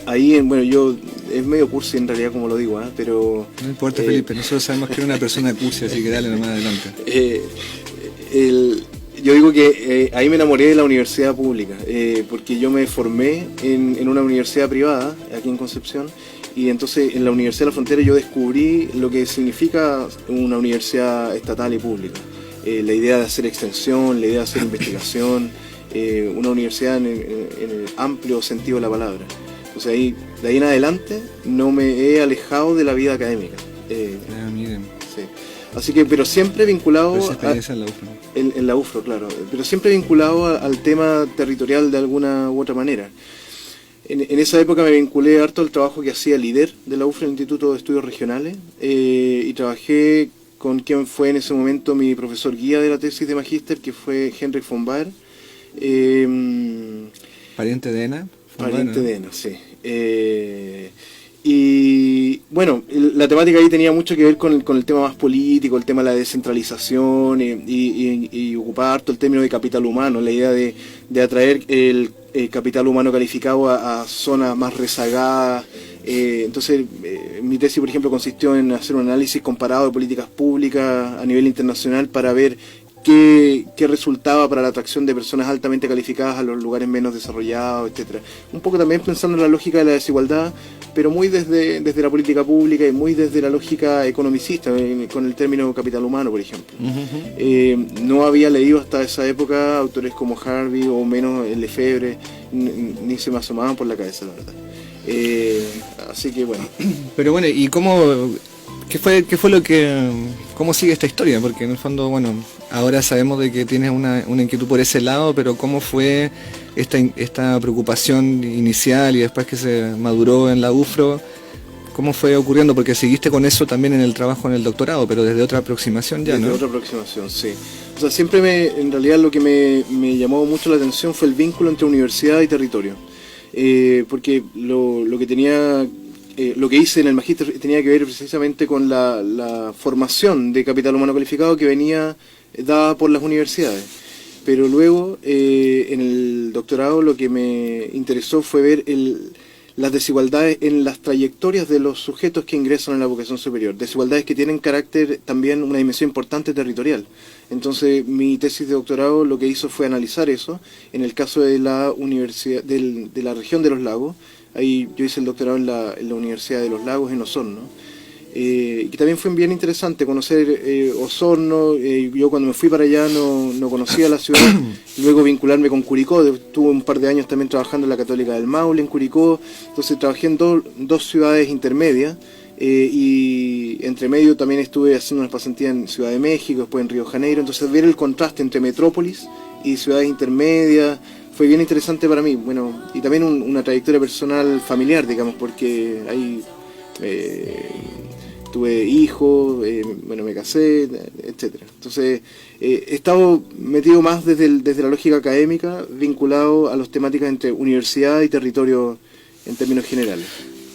B: ahí, bueno, yo, es medio cursi en realidad como lo digo, pero...
C: No importa, Felipe, nosotros sabemos que eres una persona cursi, así que dale nomás adelante.
B: Yo digo que ahí me enamoré de la universidad pública, porque yo me formé en una universidad privada, aquí en Concepción, y entonces en la Universidad de la Frontera yo descubrí lo que significa una universidad estatal y pública. La idea de hacer extensión, la idea de hacer investigación, una universidad en el amplio sentido de la palabra. Entonces de ahí en adelante no me he alejado de la vida académica.
C: Miren.
B: Sí. Así que, pero siempre vinculado
C: esa experiencia en la UFRO.
B: En la UFRO, claro, pero siempre vinculado al tema territorial de alguna u otra manera. En esa época me vinculé harto al trabajo que hacía el líder de la UFRO, el Instituto de Estudios Regionales, y trabajé con quien fue en ese momento mi profesor guía de la tesis de magíster, que fue Henrik von Baer.
C: ¿Pariente de Ena?
B: Pariente de Ena, sí. Y bueno, la temática ahí tenía mucho que ver con el tema más político, el tema de la descentralización y ocupaba harto el término de capital humano, la idea de atraer el capital humano calificado a zonas más rezagadas. Entonces, mi tesis, por ejemplo, consistió en hacer un análisis comparado de políticas públicas a nivel internacional para ver qué resultaba para la atracción de personas altamente calificadas a los lugares menos desarrollados, etcétera. Un poco también pensando en la lógica de la desigualdad, pero muy desde la política pública y muy desde la lógica economicista, con el término capital humano, por ejemplo. No había leído hasta esa época autores como Harvey o menos Lefebvre, ni se me asomaban por la cabeza, la verdad. Así que bueno.
C: Pero bueno, ¿y qué fue lo que, cómo sigue esta historia? Porque en el fondo, bueno, Ahora sabemos de que tienes una inquietud por ese lado, pero ¿cómo fue esta preocupación inicial y después que se maduró en la UFRO? ¿Cómo fue ocurriendo? Porque seguiste con eso también en el trabajo en el doctorado, pero desde otra aproximación ya, ¿no?
B: Desde otra aproximación, sí. O sea, en realidad lo que me llamó mucho la atención fue el vínculo entre universidad y territorio. Porque lo que hice en el magíster tenía que ver precisamente con la formación de capital humano calificado que venía dada por las universidades. Pero luego, en el doctorado, lo que me interesó fue ver las desigualdades en las trayectorias de los sujetos que ingresan a la educación superior, desigualdades que tienen carácter también, una dimensión importante territorial. Entonces mi tesis de doctorado lo que hizo fue analizar eso. En el caso de la universidad, de la región de los lagos, ahí yo hice el doctorado en la Universidad de los Lagos en Osorno, y también fue bien interesante conocer Osorno. Yo cuando me fui para allá no conocía la ciudad, luego vincularme con Curicó, estuve un par de años también trabajando en la Católica del Maule, en Curicó, entonces trabajé en dos ciudades intermedias, y entre medio también estuve haciendo unas pasantías en Ciudad de México, después en Río de Janeiro, entonces ver el contraste entre metrópolis y ciudades intermedias fue bien interesante para mí. Bueno, y también una trayectoria personal familiar, digamos, porque ahí tuve hijos, me casé, etcétera. Entonces he estado metido más desde la lógica académica, vinculado a las temáticas entre universidad y territorio en términos generales.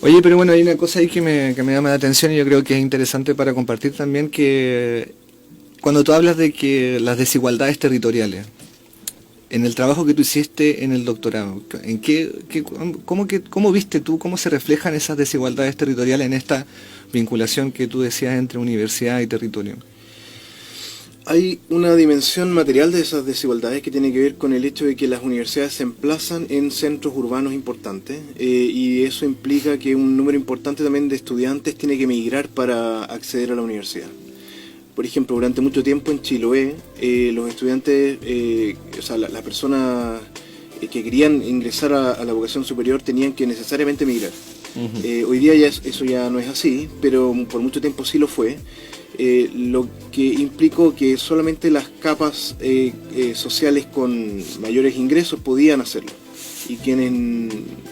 C: Oye, pero bueno, hay una cosa ahí que me llama la atención y yo creo que es interesante para compartir también, que cuando tú hablas de que las desigualdades territoriales, en el trabajo que tú hiciste en el doctorado, ¿cómo viste tú, cómo se reflejan esas desigualdades territoriales en esta vinculación que tú decías entre universidad y territorio?
B: Hay una dimensión material de esas desigualdades que tiene que ver con el hecho de que las universidades se emplazan en centros urbanos importantes, y eso implica que un número importante también de estudiantes tiene que emigrar para acceder a la universidad. Por ejemplo, durante mucho tiempo en Chiloé, los estudiantes, las personas que querían ingresar a la educación superior tenían que necesariamente emigrar. Uh-huh. Hoy día eso ya no es así, pero por mucho tiempo sí lo fue. Lo que implicó que solamente las capas sociales con mayores ingresos podían hacerlo, y quienes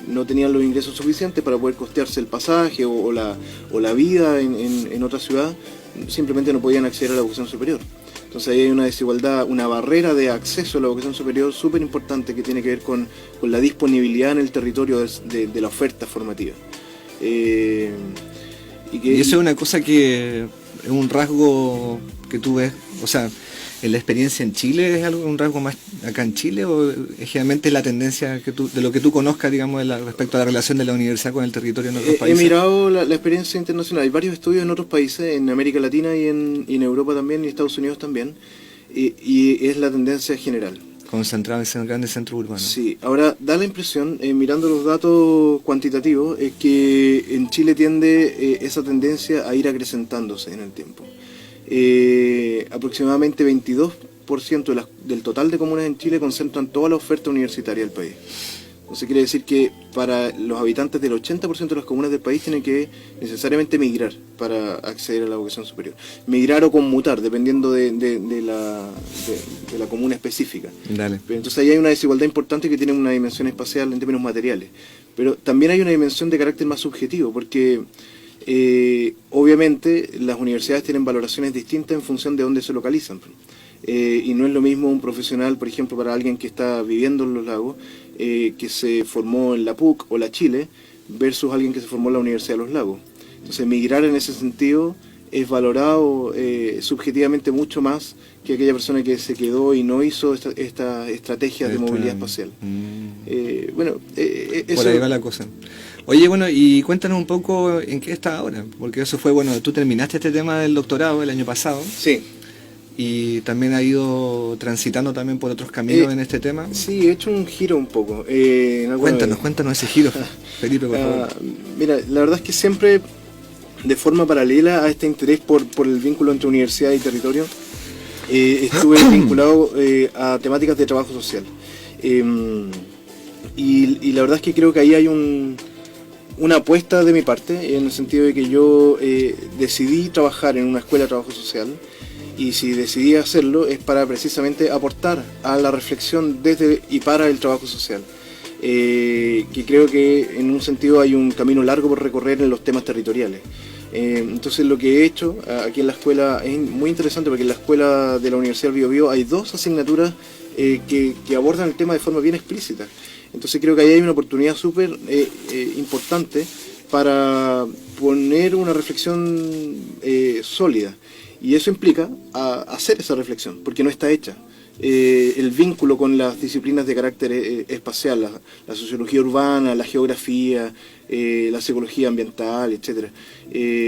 B: no tenían los ingresos suficientes para poder costearse el pasaje o la vida en otra ciudad, simplemente no podían acceder a la educación superior. Entonces ahí hay una desigualdad, una barrera de acceso a la educación superior súper importante que tiene que ver con la disponibilidad en el territorio de la oferta formativa.
C: Y eso es una cosa que es un rasgo que tú ves, o sea, en la experiencia en Chile, ¿es un rasgo más acá en Chile o es generalmente la tendencia de lo que tú conozcas, digamos, respecto a la relación de la universidad con el territorio en otros países?
B: He mirado la experiencia internacional. Hay varios estudios en otros países, en América Latina y en Europa también, y Estados Unidos también, y es la tendencia general.
C: Concentrado en grandes centros urbanos.
B: Sí, ahora da la impresión, mirando los datos cuantitativos, es que en Chile tiende esa tendencia a ir acrecentándose en el tiempo. Aproximadamente 22% del total de comunas en Chile concentran toda la oferta universitaria del país. Entonces quiere decir que para los habitantes del 80% de las comunas del país tienen que necesariamente migrar para acceder a la educación superior. Migrar o conmutar, dependiendo de la comuna específica.
C: Dale.
B: Pero entonces ahí hay una desigualdad importante que tiene una dimensión espacial en términos materiales. Pero también hay una dimensión de carácter más subjetivo, porque obviamente las universidades tienen valoraciones distintas en función de dónde se localizan. Y no es lo mismo un profesional, por ejemplo, para alguien que está viviendo en los lagos, que se formó en la PUC o la Chile, versus alguien que se formó en la Universidad de los Lagos. Entonces migrar en ese sentido es valorado subjetivamente mucho más que aquella persona que se quedó y no hizo esta estrategia de movilidad espacial.
C: Por ahí va la cosa. Oye, bueno, y cuéntanos un poco en qué estás ahora, porque eso fue, bueno, tú terminaste este tema del doctorado el año pasado.
B: Sí.
C: Y también ha ido transitando también por otros caminos en este tema.
B: Sí, he hecho un giro un poco.
C: Cuéntanos ese giro, Felipe, por favor.
B: Mira, la verdad es que siempre, de forma paralela a este interés por el vínculo entre universidad y territorio, estuve vinculado a temáticas de trabajo social. Y la verdad es que creo que ahí hay una apuesta de mi parte, en el sentido de que yo decidí trabajar en una escuela de trabajo social, Y si decidí hacerlo es para precisamente aportar a la reflexión desde y para el trabajo social. Que creo que en un sentido hay un camino largo por recorrer en los temas territoriales. Entonces lo que he hecho aquí en la escuela es muy interesante porque en la escuela de la Universidad del Biobío hay 2 asignaturas que abordan el tema de forma bien explícita. Entonces creo que ahí hay una oportunidad súper importante para poner una reflexión sólida. Y eso implica hacer esa reflexión, porque no está hecha. El vínculo con las disciplinas de carácter espacial, la sociología urbana, la geografía, la psicología ambiental, etcétera.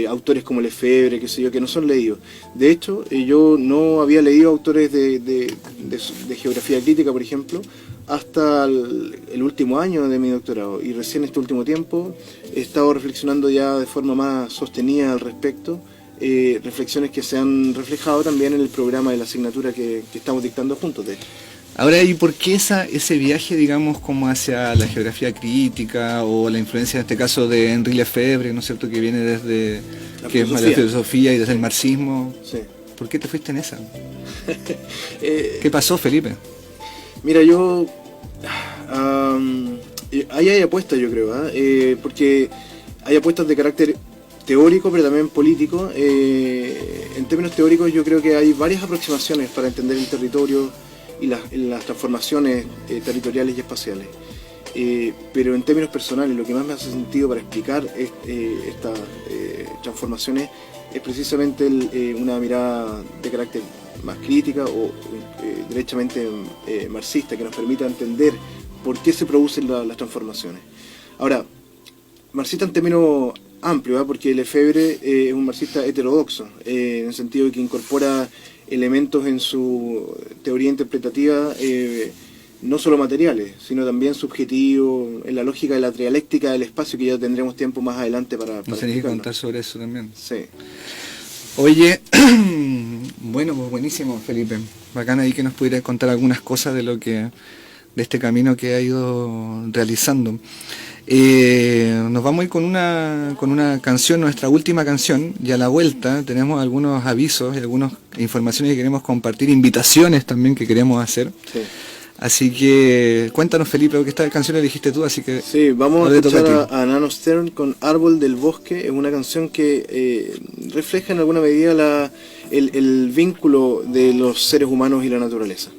B: Autores como Lefebvre, qué sé yo, que no son leídos. De hecho, yo no había leído autores de geografía crítica, por ejemplo, hasta el último año de mi doctorado. Y recién este último tiempo he estado reflexionando ya de forma más sostenida al respecto. Reflexiones que se han reflejado también en el programa de la asignatura que estamos dictando juntos, de hecho.
C: Ahora, ¿y por qué ese viaje, digamos, como hacia la geografía crítica o la influencia, en este caso, de Henri Lefebvre, ¿no es cierto?, que viene desde la filosofía y desde el marxismo?
B: Sí.
C: ¿Por qué te fuiste en esa? ¿Qué pasó, Felipe?
B: Mira, ahí hay apuestas, yo creo, porque hay apuestas de carácter teórico, pero también político. En términos teóricos yo creo que hay varias aproximaciones para entender el territorio y las transformaciones territoriales y espaciales. Pero en términos personales lo que más me hace sentido para explicar estas transformaciones es precisamente una mirada de carácter más crítica o derechamente marxista, que nos permita entender por qué se producen las transformaciones. Ahora, marxista en términos amplio, porque Lefebvre es un marxista heterodoxo, en el sentido de que incorpora elementos en su teoría interpretativa no solo materiales, sino también subjetivos, en la lógica de la trialéctica del espacio, que ya tendremos tiempo más adelante para
C: Nos tenés que contar sobre eso también.
B: Sí.
C: Oye, bueno, pues buenísimo, Felipe. Bacán ahí que nos pudieras contar algunas cosas de este camino que ha ido realizando. Nos vamos a ir con una canción, nuestra última canción, y a la vuelta tenemos algunos avisos y algunas informaciones que queremos compartir, invitaciones también que queremos hacer. Sí. Así que cuéntanos, Felipe, porque esta canción la dijiste tú, así que...
B: Sí, vamos a escuchar a Nano Stern con Árbol del Bosque. Es una canción que refleja en alguna medida el vínculo de los seres humanos y la naturaleza.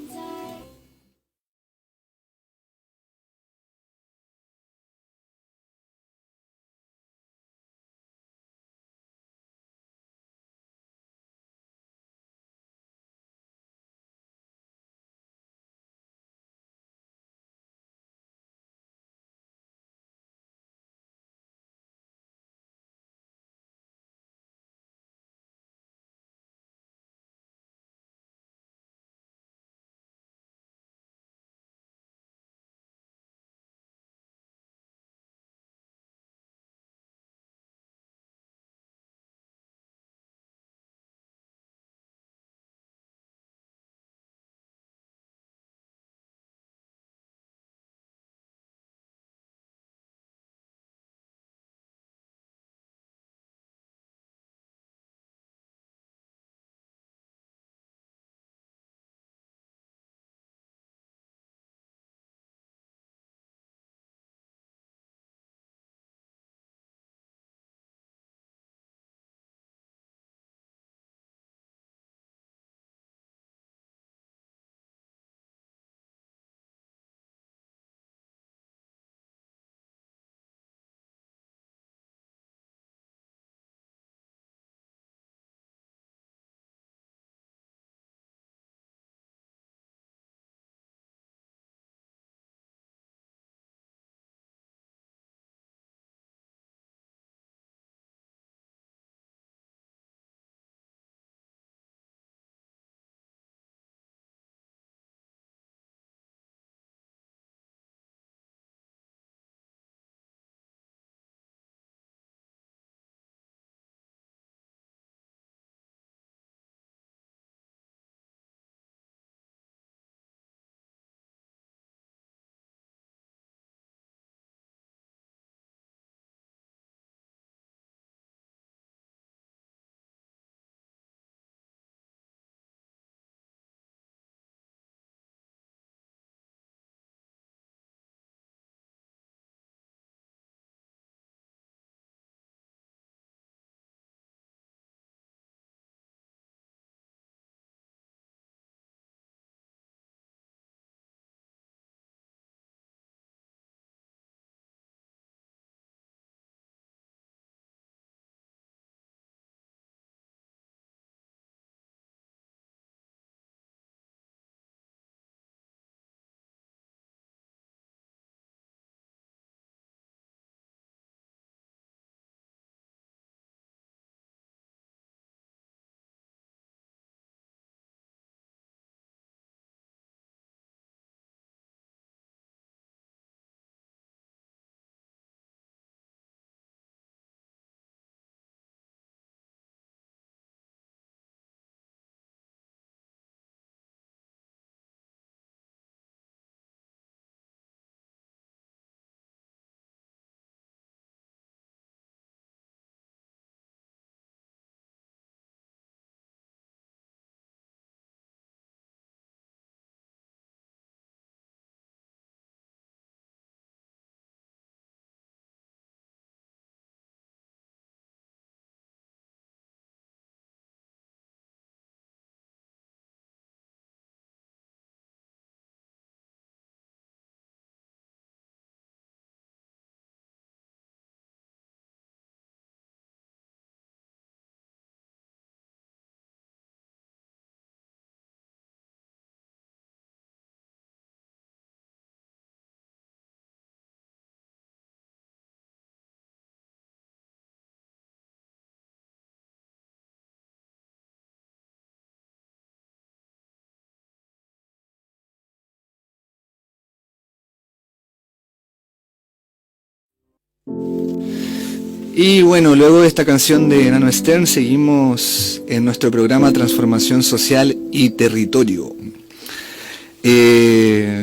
C: Y bueno, luego de esta canción de Nano Stern seguimos en nuestro programa Transformación Social y Territorio,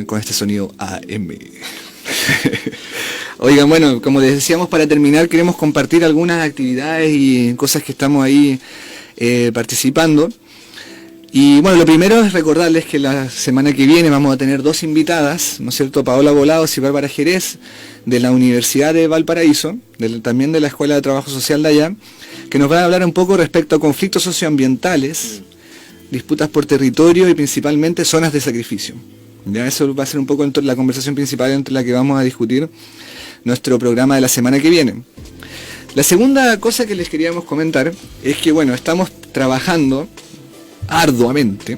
C: con este sonido AM. Oigan, bueno, como les decíamos, para terminar queremos compartir algunas actividades y cosas que estamos ahí participando. Y bueno, lo primero es recordarles que la semana que viene vamos a tener 2 invitadas, ¿no es cierto? Paola Volados y Bárbara Jerez, de la Universidad de Valparaíso, también de la Escuela de Trabajo Social de allá, que nos van a hablar un poco respecto a conflictos socioambientales, disputas por territorio y principalmente zonas de sacrificio. Ya eso va a ser un poco la conversación principal entre la que vamos a discutir nuestro programa de la semana que viene. La segunda cosa que les queríamos comentar es que, bueno, estamos trabajando arduamente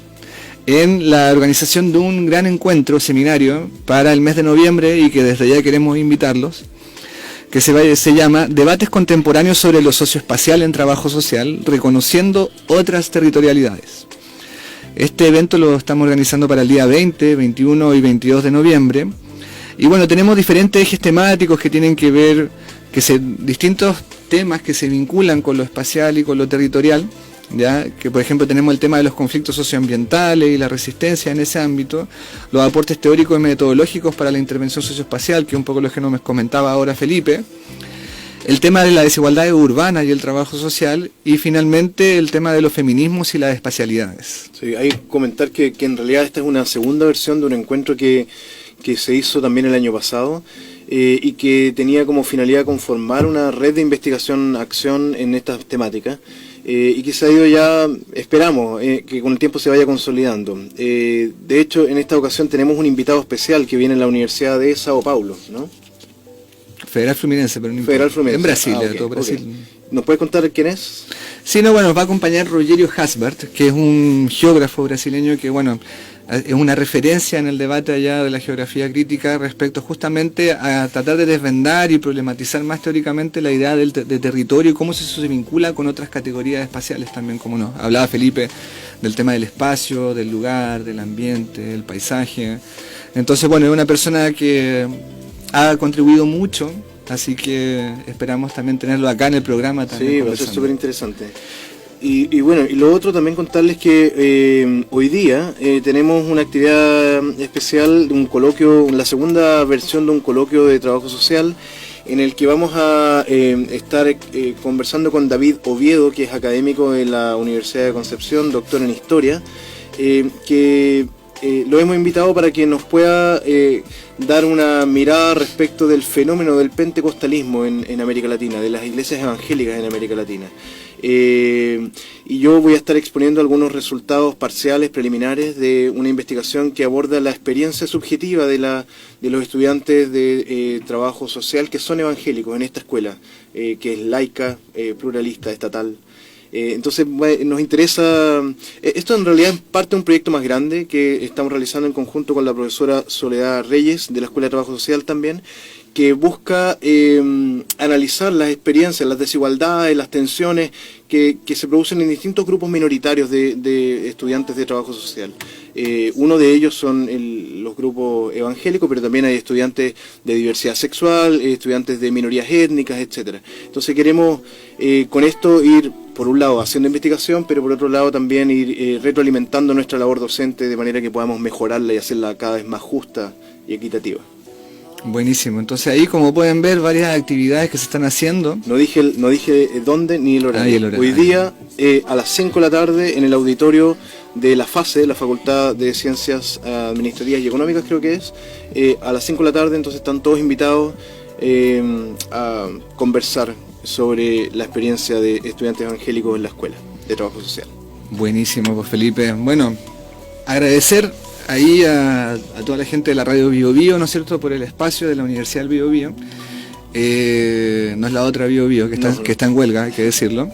C: en la organización de un gran encuentro, seminario, para el mes de noviembre y que desde ya queremos invitarlos, que se llama Debates Contemporáneos sobre lo Socioespacial en Trabajo Social, reconociendo otras territorialidades. Este evento lo estamos organizando para el día 20, 21 y 22 de noviembre. Y bueno, tenemos diferentes ejes temáticos que tienen que ver, distintos temas que se vinculan con lo espacial y con lo territorial, ya que por ejemplo tenemos el tema de los conflictos socioambientales y la resistencia en ese ámbito, los aportes teóricos y metodológicos para la intervención socioespacial, que es un poco lo que nos comentaba ahora Felipe, el tema de la desigualdad urbana y el trabajo social, y finalmente el tema de los feminismos y las espacialidades.
B: Sí, hay que comentar que en realidad esta es una segunda versión de un encuentro que se hizo también el año pasado, y que tenía como finalidad conformar una red de investigación-acción en estas temáticas, y que se ha ido ya, esperamos, que con el tiempo se vaya consolidando. De hecho, en esta ocasión tenemos un invitado especial que viene de la Universidad de Sao Paulo, ¿no?
C: Federal Fluminense, pero no importa.
B: Federal Fluminense.
C: En Brasil,
B: Okay,
C: todo Brasil.
B: Okay. ¿Nos puedes contar quién es?
C: Sí, no, bueno, nos va a acompañar Rogério Hasbert, que es un geógrafo brasileño que, bueno, es una referencia en el debate allá de la geografía crítica respecto justamente a tratar de desvendar y problematizar más teóricamente la idea de territorio y cómo se vincula con otras categorías espaciales también, como nos hablaba Felipe, del tema del espacio, del lugar, del ambiente, del paisaje. Entonces, bueno, es una persona que ha contribuido mucho, así que esperamos también tenerlo acá en el programa también.
B: Sí, va a ser súper interesante. Y bueno, y lo otro también contarles que hoy día tenemos una actividad especial de un coloquio, la segunda versión de un coloquio de trabajo social, en el que vamos a estar conversando con David Oviedo, que es académico de la Universidad de Concepción, doctor en Historia, que lo hemos invitado para que nos pueda dar una mirada respecto del fenómeno del pentecostalismo en América Latina, de las iglesias evangélicas en América Latina. Y yo voy a estar exponiendo algunos resultados parciales, preliminares, de una investigación que aborda la experiencia subjetiva de los estudiantes de trabajo social que son evangélicos en esta escuela, que es laica, pluralista, estatal. Entonces nos interesa, esto en realidad es parte de un proyecto más grande que estamos realizando en conjunto con la profesora Soledad Reyes de la Escuela de Trabajo Social también, que busca analizar las experiencias, las desigualdades, las tensiones que se producen en distintos grupos minoritarios de estudiantes de trabajo social. Uno de ellos son los grupos evangélicos, pero también hay estudiantes de diversidad sexual, estudiantes de minorías étnicas, etc. Entonces queremos con esto ir, por un lado, haciendo investigación, pero por otro lado también ir retroalimentando nuestra labor docente de manera que podamos mejorarla y hacerla cada vez más justa y equitativa.
C: Buenísimo, entonces ahí como pueden ver varias actividades que se están haciendo.
B: No dije dónde ni el horario. Hoy día a las 5 de la tarde en el auditorio de la FACE, la Facultad de Ciencias Administrativas y Económicas creo que es, a las 5 de la tarde, entonces están todos invitados a conversar sobre la experiencia de estudiantes evangélicos en la Escuela de Trabajo Social. Buenísimo,
C: pues Felipe. Bueno, agradecer ahí a toda la gente de la radio Bio Bio, ¿no es cierto?, por el espacio de la Universidad del Bio Bio. No es la otra Bio Bio que está en huelga, hay que decirlo,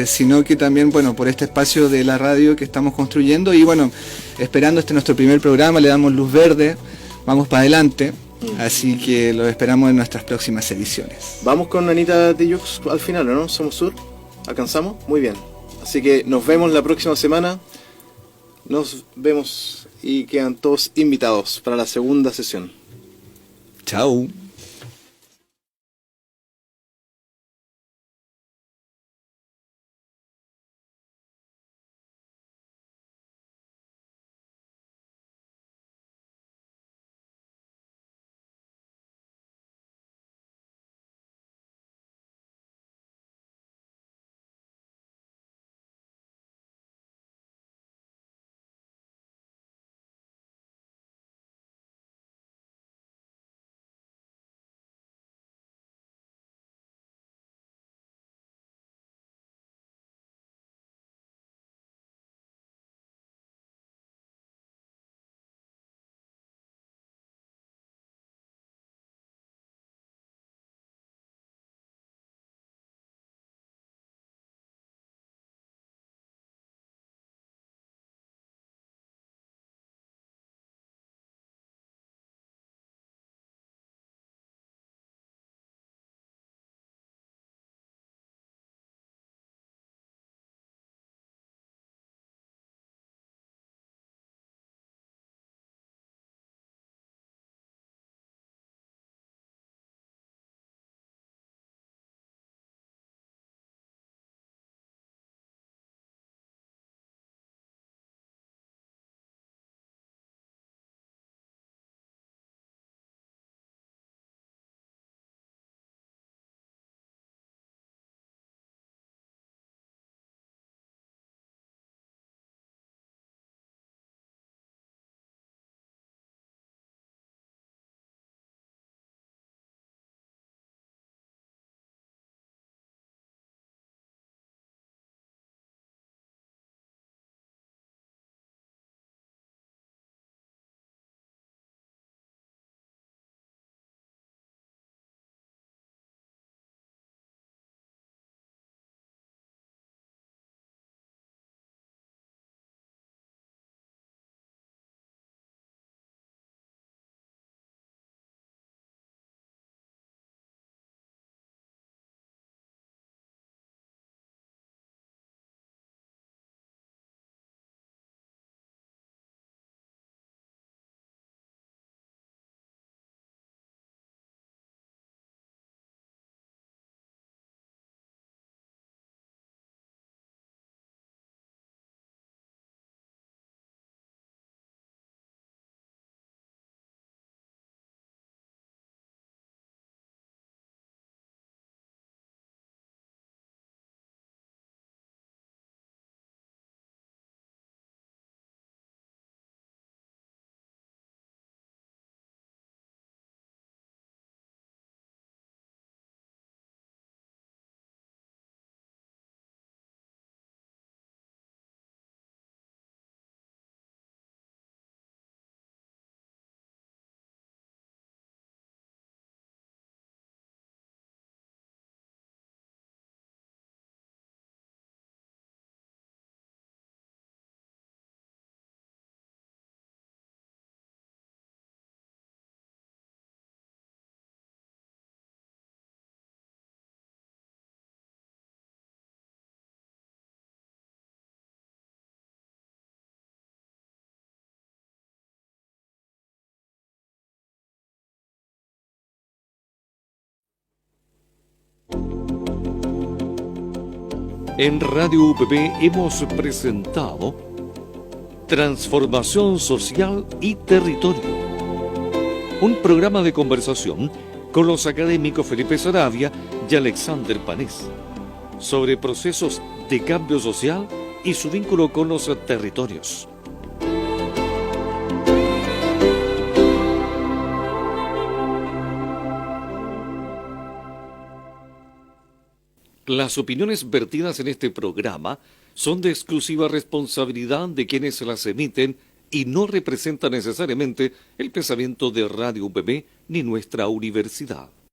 C: sino que también, bueno, por este espacio de la radio que estamos construyendo y bueno, esperando nuestro primer programa, le damos luz verde, vamos para adelante, así que lo esperamos en nuestras próximas ediciones.
B: Vamos con Anita Tillux al final, ¿no? Somos Sur, ¿alcanzamos? Muy bien, así que nos vemos la próxima semana. Nos vemos y quedan todos invitados para la segunda sesión.
C: Chao.
A: En Radio UPB hemos presentado Transformación Social y Territorio, un programa de conversación con los académicos Felipe Saravia y Alexander Panés sobre procesos de cambio social y su vínculo con los territorios. Las opiniones vertidas en este programa son de exclusiva responsabilidad de quienes las emiten y no representan necesariamente el pensamiento de Radio UPB ni nuestra universidad.